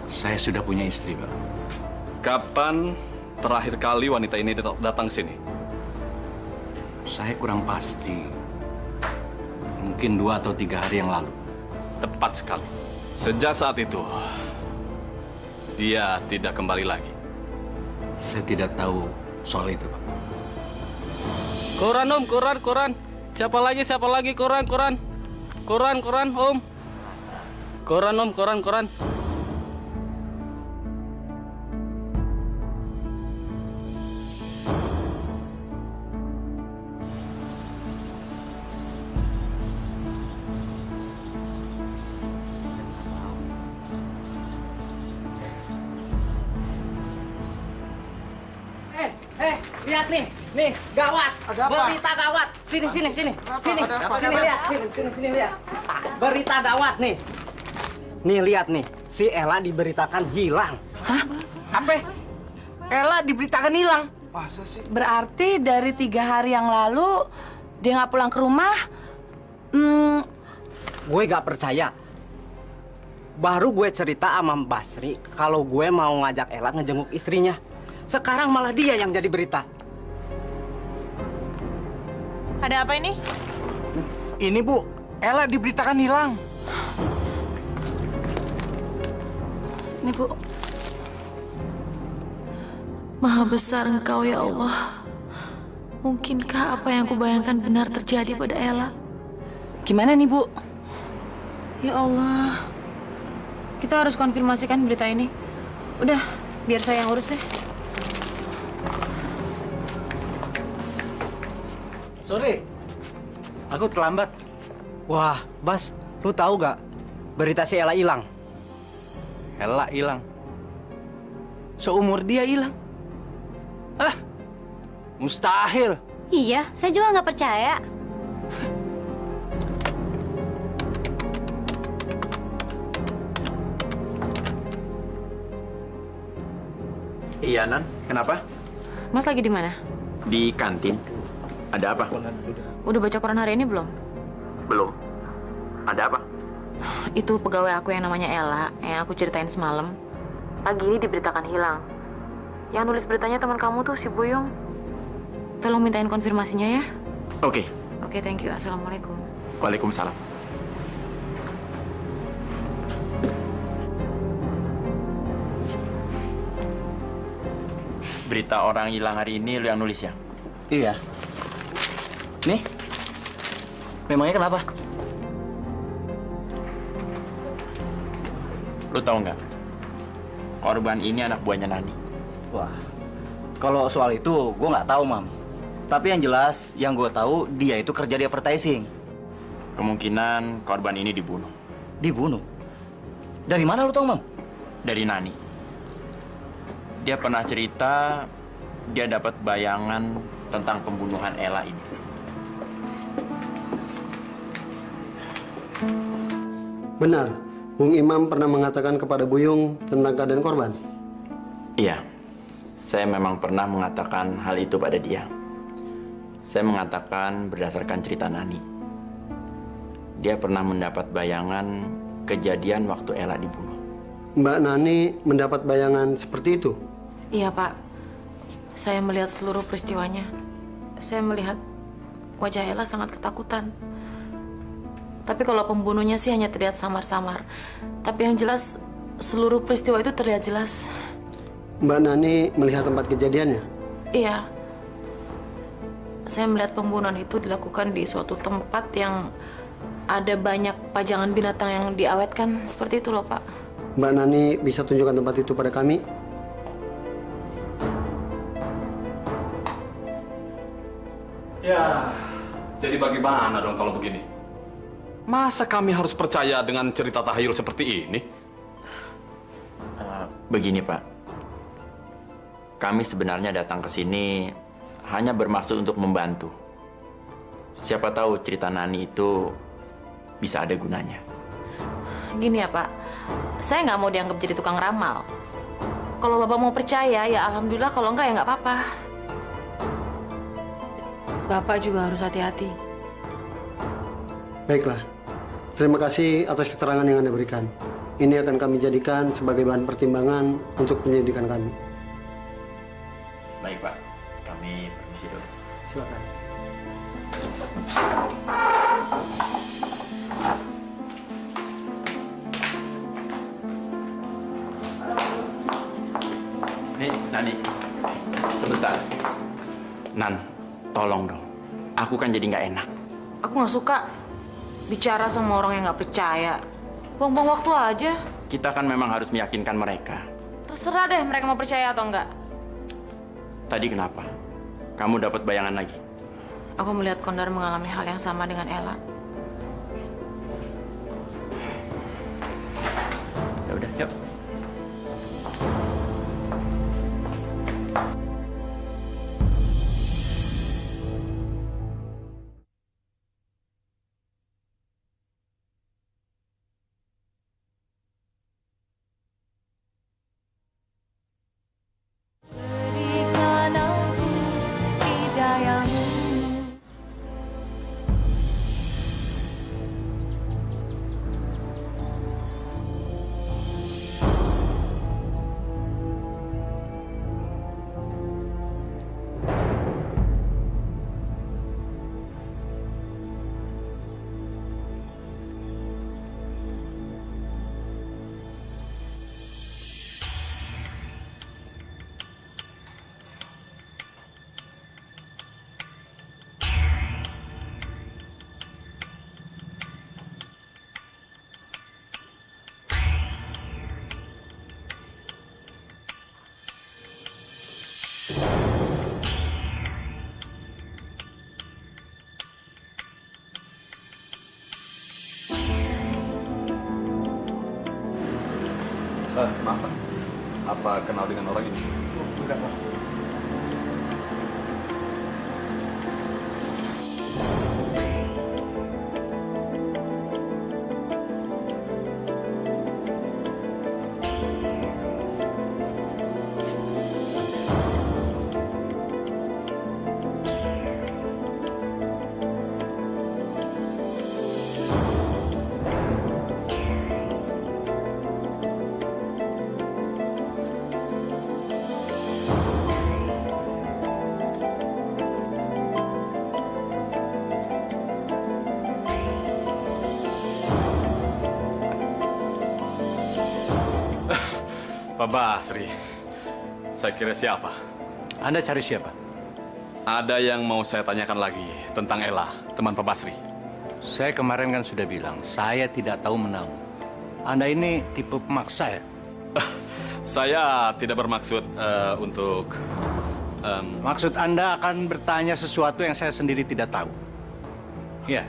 Saya sudah punya istri, Pak. Kapan terakhir kali wanita ini datang sini? Saya kurang pasti. Mungkin 2 atau 3 hari yang lalu. Tepat sekali. Sejak saat itu, dia tidak kembali lagi. Saya tidak tahu soal itu, Pak. Koran, Om, koran. Siapa lagi, koran. Koran, Om. Koran, Om, koran. Lihat nih, gawat. Berita gawat. Sini. Lihat. Berita gawat nih. Nih, lihat nih. Si Ella diberitakan hilang. Hah? Apa? Ella diberitakan hilang. Masa sih? Berarti dari 3 hari yang lalu dia nggak pulang ke rumah. Gue gak percaya. Baru gue cerita sama Basri kalau gue mau ngajak Ella ngejenguk istrinya. Sekarang malah dia yang jadi berita. Ada apa ini? Ini, Bu. Ella diberitakan hilang. Ini, Bu. Maha besar Engkau ya Allah. Mungkinkah apa yang kubayangkan benar terjadi pada Ella? Gimana nih, Bu? Ya Allah. Kita harus konfirmasikan berita ini. Udah, biar saya yang urus deh. Sorry, aku terlambat. Wah, Bas, lu tahu gak berita si Ella hilang? Ella hilang. Seumur dia hilang. Mustahil. Iya, saya juga nggak percaya. Iya, Nan. Kenapa? Mas lagi di mana? Di kantin. Ada apa? Udah baca koran hari ini belum? Belum. Ada apa? Itu pegawai aku yang namanya Ella, yang aku ceritain semalam. Pagi ini diberitakan hilang. Yang nulis beritanya teman kamu tuh, si Boyong. Tolong mintain konfirmasinya ya. Oke. Oke, thank you. Assalamualaikum. Waalaikumsalam. Berita orang hilang hari ini lu yang nulis ya? Iya. Nih, memangnya kenapa? Lu tahu nggak? Korban ini anak buahnya Nani. Wah, kalau soal itu gue nggak tahu, Mam. Tapi yang jelas, yang gue tahu dia itu kerja di advertising. Kemungkinan korban ini dibunuh. Dibunuh? Dari mana lu tahu, Mam? Dari Nani. Dia pernah cerita dia dapat bayangan tentang pembunuhan Ella ini. Benar, Bung Imam pernah mengatakan kepada Buyung tentang keadaan korban? Iya, saya memang pernah mengatakan hal itu pada dia. Saya mengatakan berdasarkan cerita Nani. Dia pernah mendapat bayangan kejadian waktu Ella dibunuh. Mbak Nani mendapat bayangan seperti itu? Iya, Pak. Saya melihat seluruh peristiwanya. Saya melihat wajah Ella sangat ketakutan. Tapi kalau pembunuhnya sih hanya terlihat samar-samar. Tapi yang jelas, seluruh peristiwa itu terlihat jelas. Mbak Nani melihat tempat kejadiannya? Iya. saya melihat pembunuhan itu dilakukan di suatu tempat yang ada banyak pajangan binatang yang diawetkan. Seperti itu loh, Pak. Mbak Nani bisa tunjukkan tempat itu pada kami? Ya, jadi bagaimana dong kalau begini? Masa kami harus percaya dengan cerita tahayul seperti ini? Begini, Pak. Kami sebenarnya datang ke sini hanya bermaksud untuk membantu. Siapa tahu cerita Nani itu bisa ada gunanya. Gini ya, Pak. Saya nggak mau dianggap jadi tukang ramal. Kalau Bapak mau percaya, ya alhamdulillah. Kalau enggak, ya nggak apa-apa. Bapak juga harus hati-hati. Baiklah. Terima kasih atas keterangan yang Anda berikan. Ini akan kami jadikan sebagai bahan pertimbangan untuk penyelidikan kami. Baik, Pak. Kami permisi dulu. Silakan. Nih, Nani. Sebentar. Nan, tolong dong. Aku kan jadi nggak enak. Aku nggak suka bicara sama orang yang nggak percaya. Buang-buang waktu aja. Kita kan memang harus meyakinkan mereka. Terserah deh mereka mau percaya atau enggak. Tadi kenapa? Kamu dapat bayangan lagi? Aku melihat Kondar mengalami hal yang sama dengan Ella. Ya udah, yuk. Maaf, Pak. Apa kenal dengan orang ini? Enggak, Pak. Pak Basri, saya kira siapa? Anda cari siapa? Ada yang mau saya tanyakan lagi tentang Ella, teman Pak Basri. Saya kemarin kan sudah bilang, saya tidak tahu menau. Anda ini tipe pemaksa ya? Saya tidak bermaksud untuk... Maksud Anda akan bertanya sesuatu yang saya sendiri tidak tahu? Ya.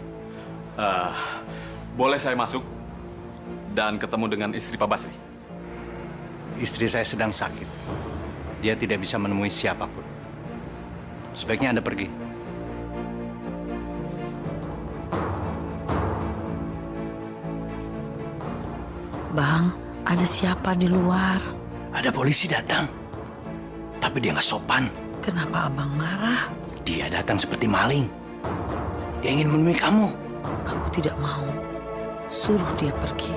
Boleh saya masuk dan ketemu dengan istri Pak Basri? Istri saya sedang sakit. Dia tidak bisa menemui siapapun. Sebaiknya Anda pergi. Bang, ada siapa di luar? Ada polisi datang. Tapi dia nggak sopan. Kenapa abang marah? Dia datang seperti maling. Dia ingin menemui kamu. Aku tidak mau. Suruh dia pergi.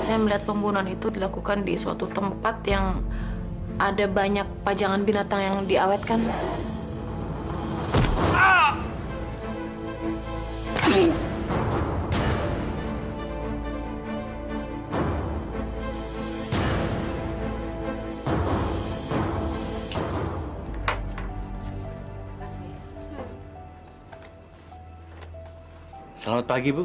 Saya melihat pembunuhan itu dilakukan di suatu tempat yang ada banyak pajangan binatang yang diawetkan. Selamat pagi, Bu.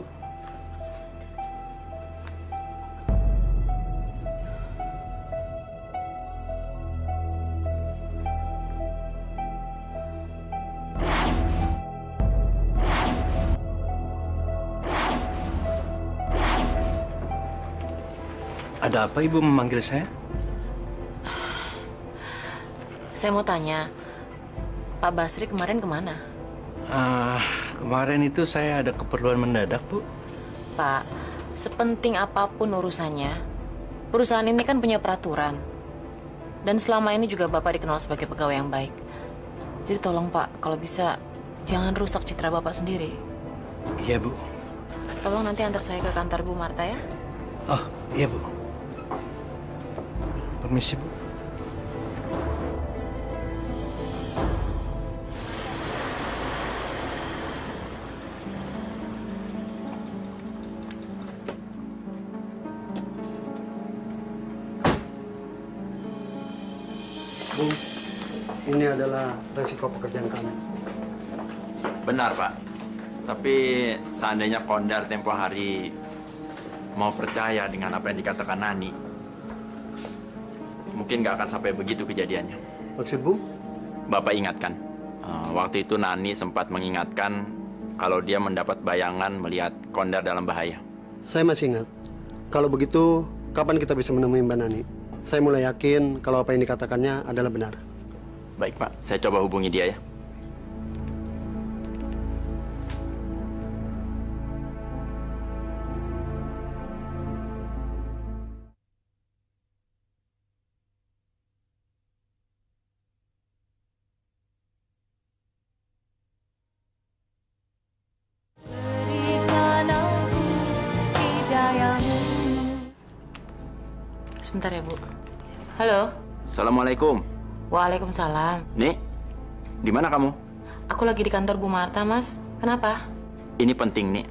Ada apa Ibu memanggil saya? Saya mau tanya, Pak Basri kemarin kemana? Kemarin itu saya ada keperluan mendadak, Bu. Pak, sepenting apapun urusannya, perusahaan ini kan punya peraturan. Dan selama ini juga Bapak dikenal sebagai pegawai yang baik. Jadi tolong Pak, kalau bisa jangan rusak citra Bapak sendiri. Iya, Bu. Tolong nanti antar saya ke kantor Bu Marta ya. Oh, iya, Bu. Permisi, Bu. Bu, ini adalah resiko pekerjaan kami. Benar, Pak. Tapi seandainya Kondar tempo hari mau percaya dengan apa yang dikatakan Nani, mungkin nggak akan sampai begitu kejadiannya. Maksud Bu? Bapak ingatkan, waktu itu Nani sempat mengingatkan kalau dia mendapat bayangan melihat Kondar dalam bahaya. Saya masih ingat. Kalau begitu, kapan kita bisa menemui Mbak Nani? Saya mulai yakin kalau apa yang dikatakannya adalah benar. Baik, Pak. Saya coba hubungi dia ya. Sebentar ya, Bu. Halo. Assalamualaikum. Waalaikumsalam. Nih, di mana kamu? Aku lagi di kantor Bu Marta, Mas. Kenapa? Ini penting, nih.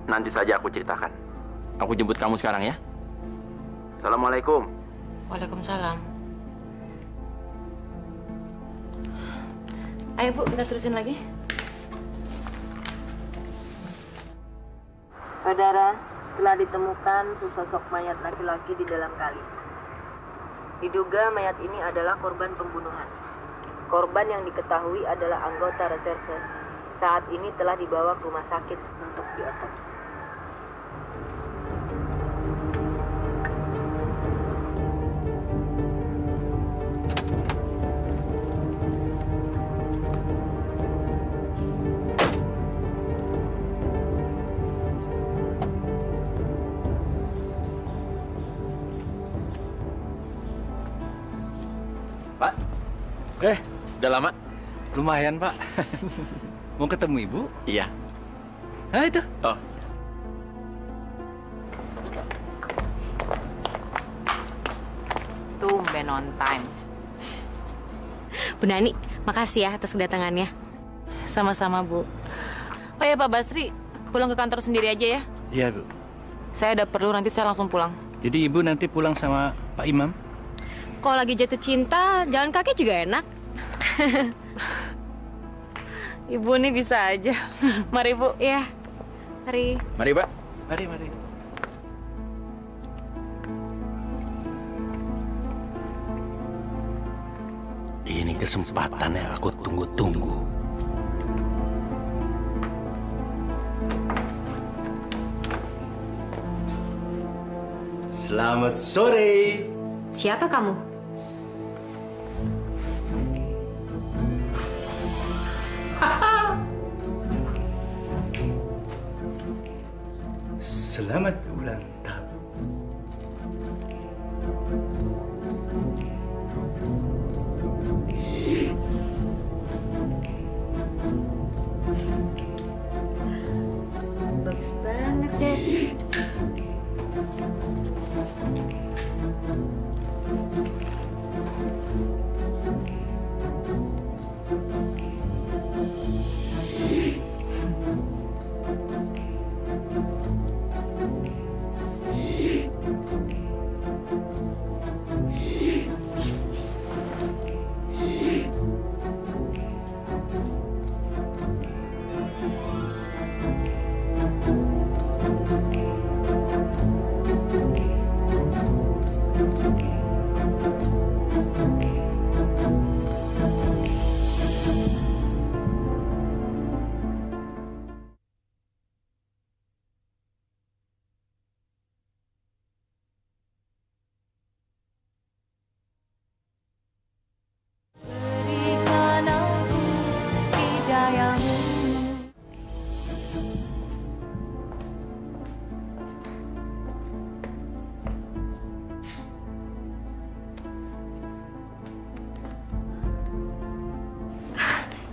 Nanti saja aku ceritakan. Aku jemput kamu sekarang ya. Assalamualaikum. Waalaikumsalam. Ayo, Bu, kita terusin lagi. Saudara, telah ditemukan sesosok mayat laki-laki di dalam kali. Diduga mayat ini adalah korban pembunuhan. Korban yang diketahui adalah anggota reserse. Saat ini telah dibawa ke rumah sakit untuk diotopsi. Udah lama? Lumayan, Pak. Mau ketemu Ibu? Iya. Nah, itu. Oh. Tumben on time. Bu Nani, makasih ya atas kedatangannya. Sama-sama, Bu. Oh ya, Pak Basri, pulang ke kantor sendiri aja ya? Iya, Bu. Saya ada perlu, nanti saya langsung pulang. Jadi Ibu nanti pulang sama Pak Imam? Kalau lagi jatuh cinta, jalan kaki juga enak. Ibu nih bisa aja. Mari, Bu. Iya. Mari. Mari, Pak. Mari, mari. Ini kesempatan yang aku tunggu-tunggu. Selamat sore. Siapa kamu? Selamat ulang tahun. Bagus banget deh.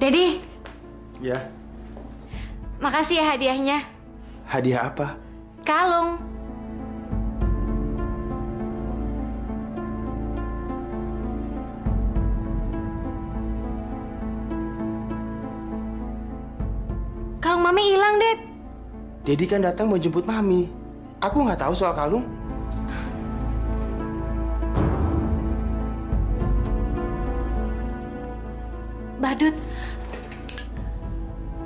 Dedi, Ya, makasih ya hadiahnya. hadiah apa? Kalung. Kalung Mami hilang, Det. Dedi kan datang mau jemput Mami. Aku nggak tahu soal kalung. Badut.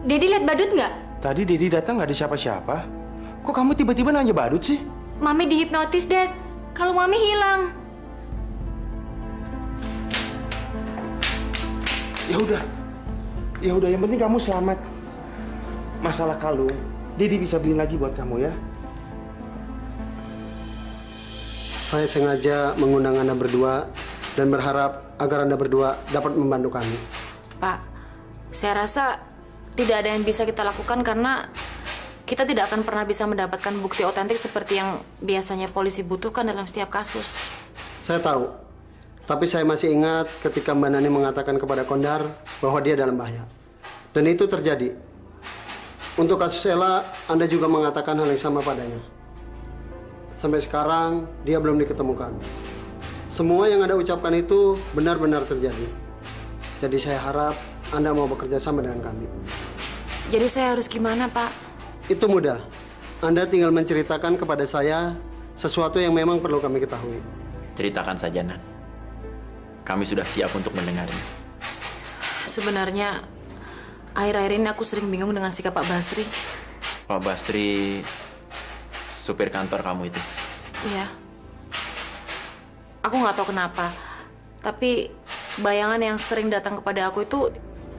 Dedi lihat badut nggak? Tadi Dedi datang nggak ada siapa-siapa. Kok kamu tiba-tiba nanya badut sih? Mami dihipnotis, Det. Kalung Mami hilang. Ya udah, yang penting kamu selamat. Masalah kalung, Dedi bisa beliin lagi buat kamu ya. Saya sengaja mengundang Anda berdua dan berharap agar Anda berdua dapat membantu kami. Pak, saya rasa tidak ada yang bisa kita lakukan karena kita tidak akan pernah bisa mendapatkan bukti otentik seperti yang biasanya polisi butuhkan dalam setiap kasus. Saya tahu, tapi saya masih ingat ketika Mbak Nani mengatakan kepada Kondar bahwa dia dalam bahaya. Dan itu terjadi. Untuk kasus Ella, Anda juga mengatakan hal yang sama padanya. Sampai sekarang, dia belum diketemukan. Semua yang Anda ucapkan itu benar-benar terjadi. Jadi saya harap Anda mau bekerja sama dengan kami. Jadi saya harus gimana, Pak? Itu mudah. Anda tinggal menceritakan kepada saya sesuatu yang memang perlu kami ketahui. Ceritakan saja, Nan. Kami sudah siap untuk mendengarnya. Sebenarnya, akhir-akhir ini aku sering bingung dengan sikap Pak Basri. Pak Basri, supir kantor kamu itu. Iya. Aku nggak tahu kenapa, tapi bayangan yang sering datang kepada aku itu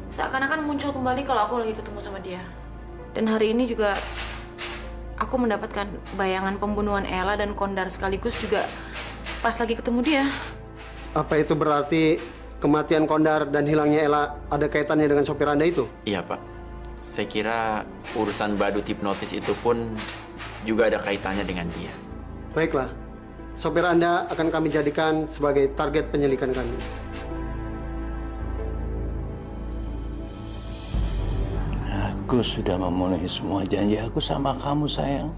seakan-akan muncul kembali kalau aku lagi ketemu sama dia. Dan hari ini juga aku mendapatkan bayangan pembunuhan Ella dan Kondar sekaligus juga pas lagi ketemu dia. Apa itu berarti kematian Kondar dan hilangnya Ella ada kaitannya dengan sopir Anda itu? Iya, Pak. Saya kira urusan badut hipnotis itu pun juga ada kaitannya dengan dia. Baiklah, sopir Anda akan kami jadikan sebagai target penyelidikan kami. Aku sudah memenuhi semua janji aku sama kamu, sayang.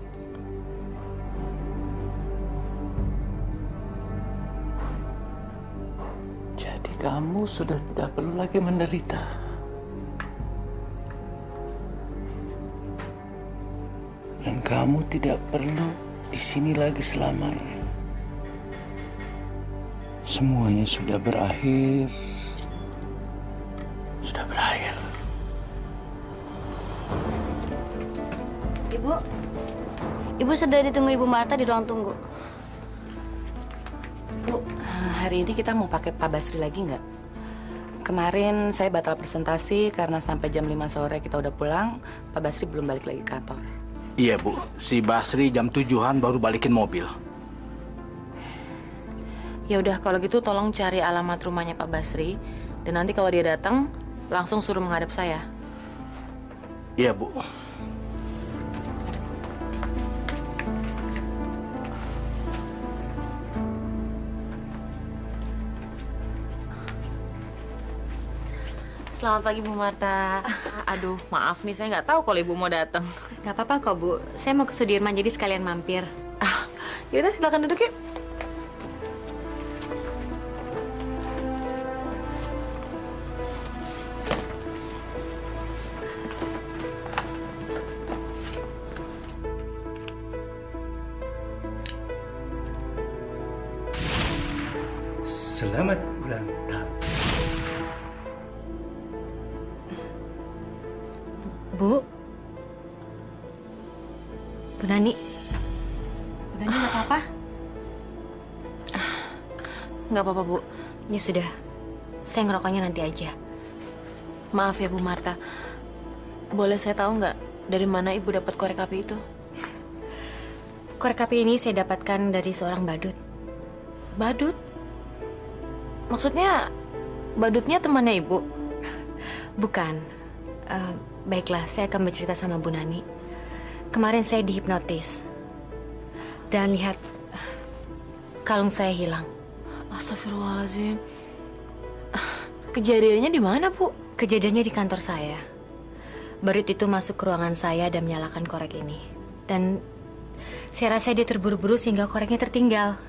Jadi kamu sudah tidak perlu lagi menderita. Dan kamu tidak perlu di sini lagi selamanya. Semuanya sudah berakhir. Sudah berakhir. Ibu sudah ditunggu Ibu Marta di ruang tunggu. Bu, hari ini kita mau pakai Pak Basri lagi nggak? Kemarin saya batal presentasi karena sampai jam 5 sore kita udah pulang, Pak Basri belum balik lagi ke kantor. Iya, Bu. Si Basri jam 7-an baru balikin mobil. Ya udah, kalau gitu tolong cari alamat rumahnya Pak Basri dan nanti kalau dia datang langsung suruh menghadap saya. Iya, Bu. Selamat pagi Bu Marta. Aduh, maaf nih saya nggak tahu kalau Ibu mau datang. Nggak apa-apa kok Bu, saya mau ke Sudirman jadi sekalian mampir. Yaudah silakan duduk yuk. Selamat ulang tahun. Bu Nani. Bu Nani nggak apa-apa? Nggak apa-apa, Bu. Ya sudah, saya ngerokoknya nanti aja. Maaf ya, Bu Marta. Boleh saya tahu nggak dari mana Ibu dapat korek api itu? Korek api ini saya dapatkan dari seorang badut. Badut? Maksudnya badutnya temannya Ibu? Bukan. Baiklah, saya akan bercerita sama Bu Nani. Kemarin saya dihipnotis. Dan lihat, kalung saya hilang. Astagfirullahaladzim. Kejadiannya di mana, Bu? Kejadiannya di kantor saya. Barut itu masuk ke ruangan saya dan menyalakan korek ini. Dan saya rasa dia terburu-buru sehingga koreknya tertinggal.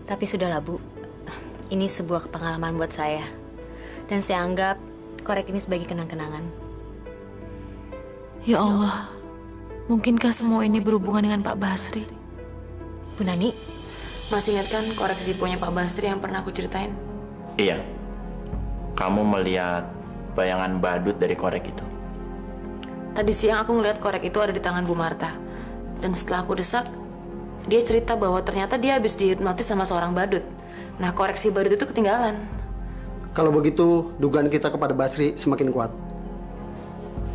Tapi sudahlah, Bu. Ini sebuah pengalaman buat saya. Dan saya anggap korek ini sebagai kenang-kenangan. Ya Allah, mungkinkah semua ini berhubungan dengan Pak Basri? Bu Nani, masih ingat kan korek Zippo-nya Pak Basri yang pernah aku ceritain? Iya. Kamu melihat bayangan badut dari korek itu. Tadi siang aku ngeliat korek itu ada di tangan Bu Marta. Dan setelah aku desak, dia cerita bahwa ternyata dia habis dihipnotis sama seorang badut. Nah, koreksi badut itu ketinggalan. Kalau begitu, dugaan kita kepada Basri semakin kuat.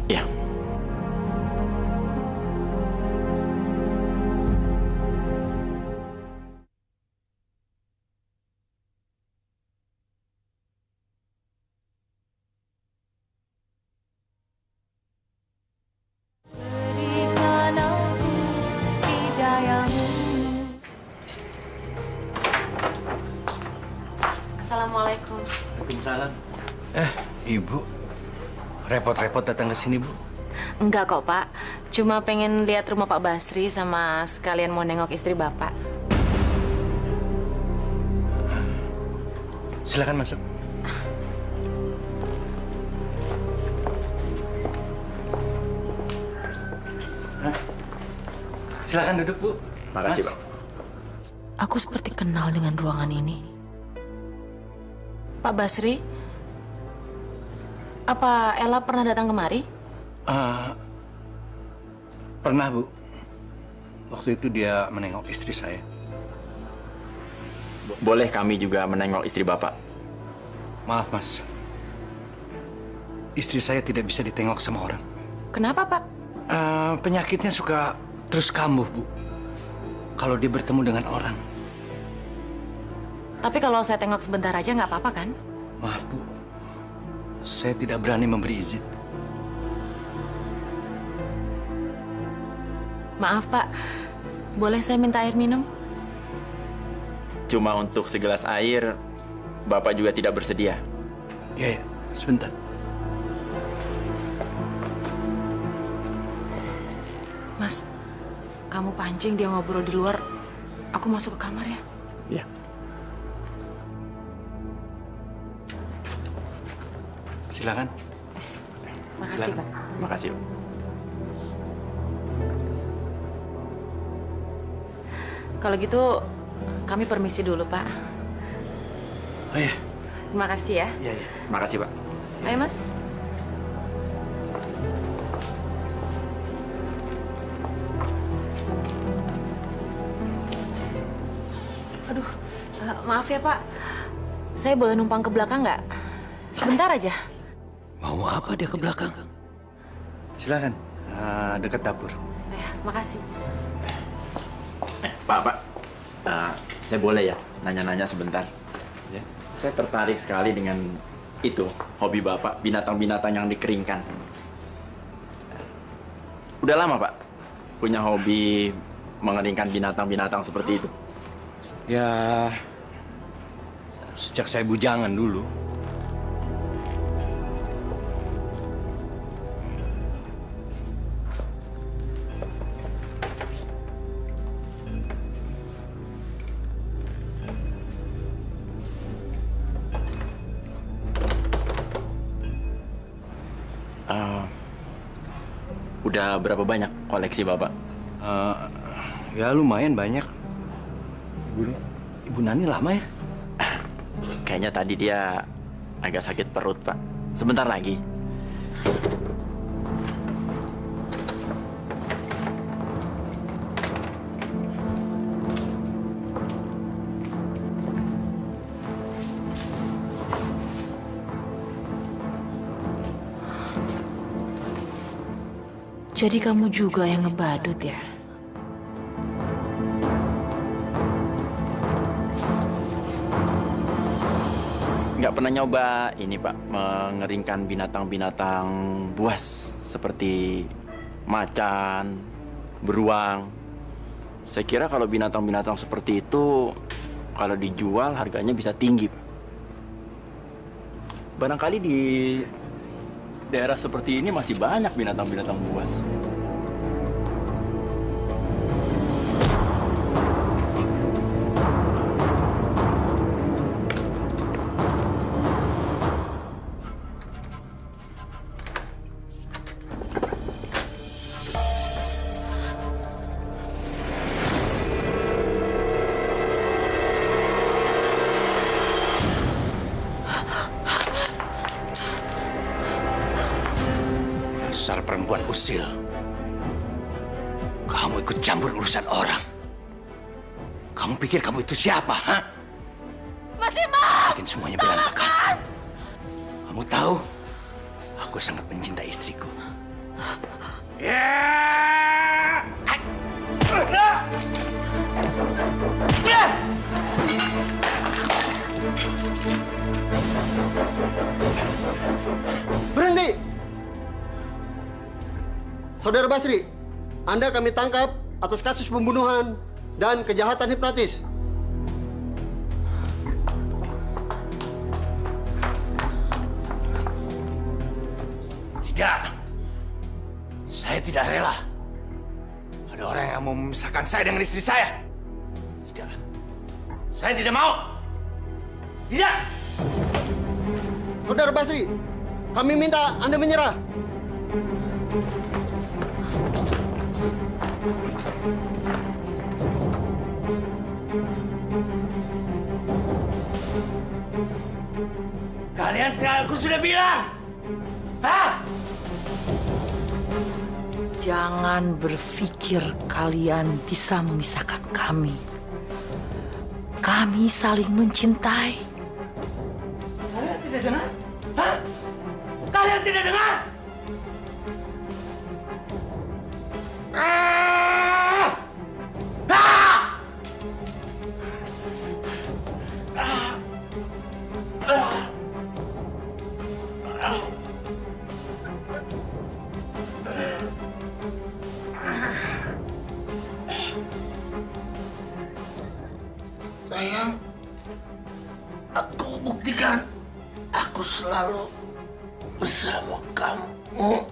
Iya. Assalamualaikum. Waalaikumsalam. Ibu, repot-repot datang ke sini, Bu? Enggak kok, Pak. Cuma pengen lihat rumah Pak Basri sama sekalian mau nengok istri Bapak. Silakan masuk. Silakan duduk, Bu. Makasih, Bang. Aku seperti kenal dengan ruangan ini. Pak Basri, apa Ella pernah datang kemari? Pernah, Bu. Waktu itu dia menengok istri saya. Boleh kami juga menengok istri Bapak? Maaf, Mas. Istri saya tidak bisa ditengok sama orang. Kenapa, Pak? Penyakitnya suka terus kambuh, Bu. Kalau dia bertemu dengan orang. Tapi kalau saya tengok sebentar aja nggak apa-apa kan? Maaf, Bu. Saya tidak berani memberi izin. Maaf, Pak. Boleh saya minta air minum? Cuma untuk segelas air, Bapak juga tidak bersedia? Ya, sebentar. Mas, kamu pancing dia ngobrol di luar. Aku masuk ke kamar ya? Iya. Silakan. Makasih, Pak. Makasih, Pak. Kalau gitu, kami permisi dulu, Pak. Oh iya. Terima kasih ya. Iya. Makasih, Pak. Ayo, Mas. Aduh, maaf ya, Pak. Saya boleh numpang ke belakang nggak? Sebentar aja. Mau apa dia ke belakang? Silakan. Dekat dapur. Ya, makasih. Pak. Saya boleh ya nanya-nanya sebentar? Ya. Saya tertarik sekali dengan itu, hobi Bapak, binatang-binatang yang dikeringkan. Udah lama, Pak, punya hobi mengeringkan binatang-binatang seperti itu? Ya, sejak saya bujangan dulu. Udah berapa banyak koleksi Bapak? Ya lumayan banyak. Ibu Nani lama ya? Kayaknya tadi dia agak sakit perut, Pak. Sebentar lagi. Jadi kamu juga yang ngebadut ya? Nggak pernah nyoba ini, Pak, mengeringkan binatang-binatang buas seperti macan, beruang. Saya kira kalau binatang-binatang seperti itu, kalau dijual harganya bisa tinggi, Pak. Barangkali di daerah seperti ini masih banyak binatang-binatang buas. Dasar perempuan usil. Kamu ikut campur urusan orang. Kamu pikir kamu itu siapa, ha? Mas Imam! Bikin semuanya berantakan. Kamu tahu, aku sangat mencintai istriku. Berhenti! Saudara Basri, Anda kami tangkap atas kasus pembunuhan dan kejahatan hipnotis. Tidak. Saya tidak rela. Ada orang yang mau memisahkan saya dengan istri saya. Tidak. Saya tidak mau. Tidak. Saudara Basri, kami minta Anda menyerah. Kalian aku sudah bilang. Hah? Jangan berpikir kalian bisa memisahkan kami. Kami saling mencintai. Kalian tidak dengar? Hah? Kalian tidak dengar? Sayang, aku buktikan aku selalu bersama kamu.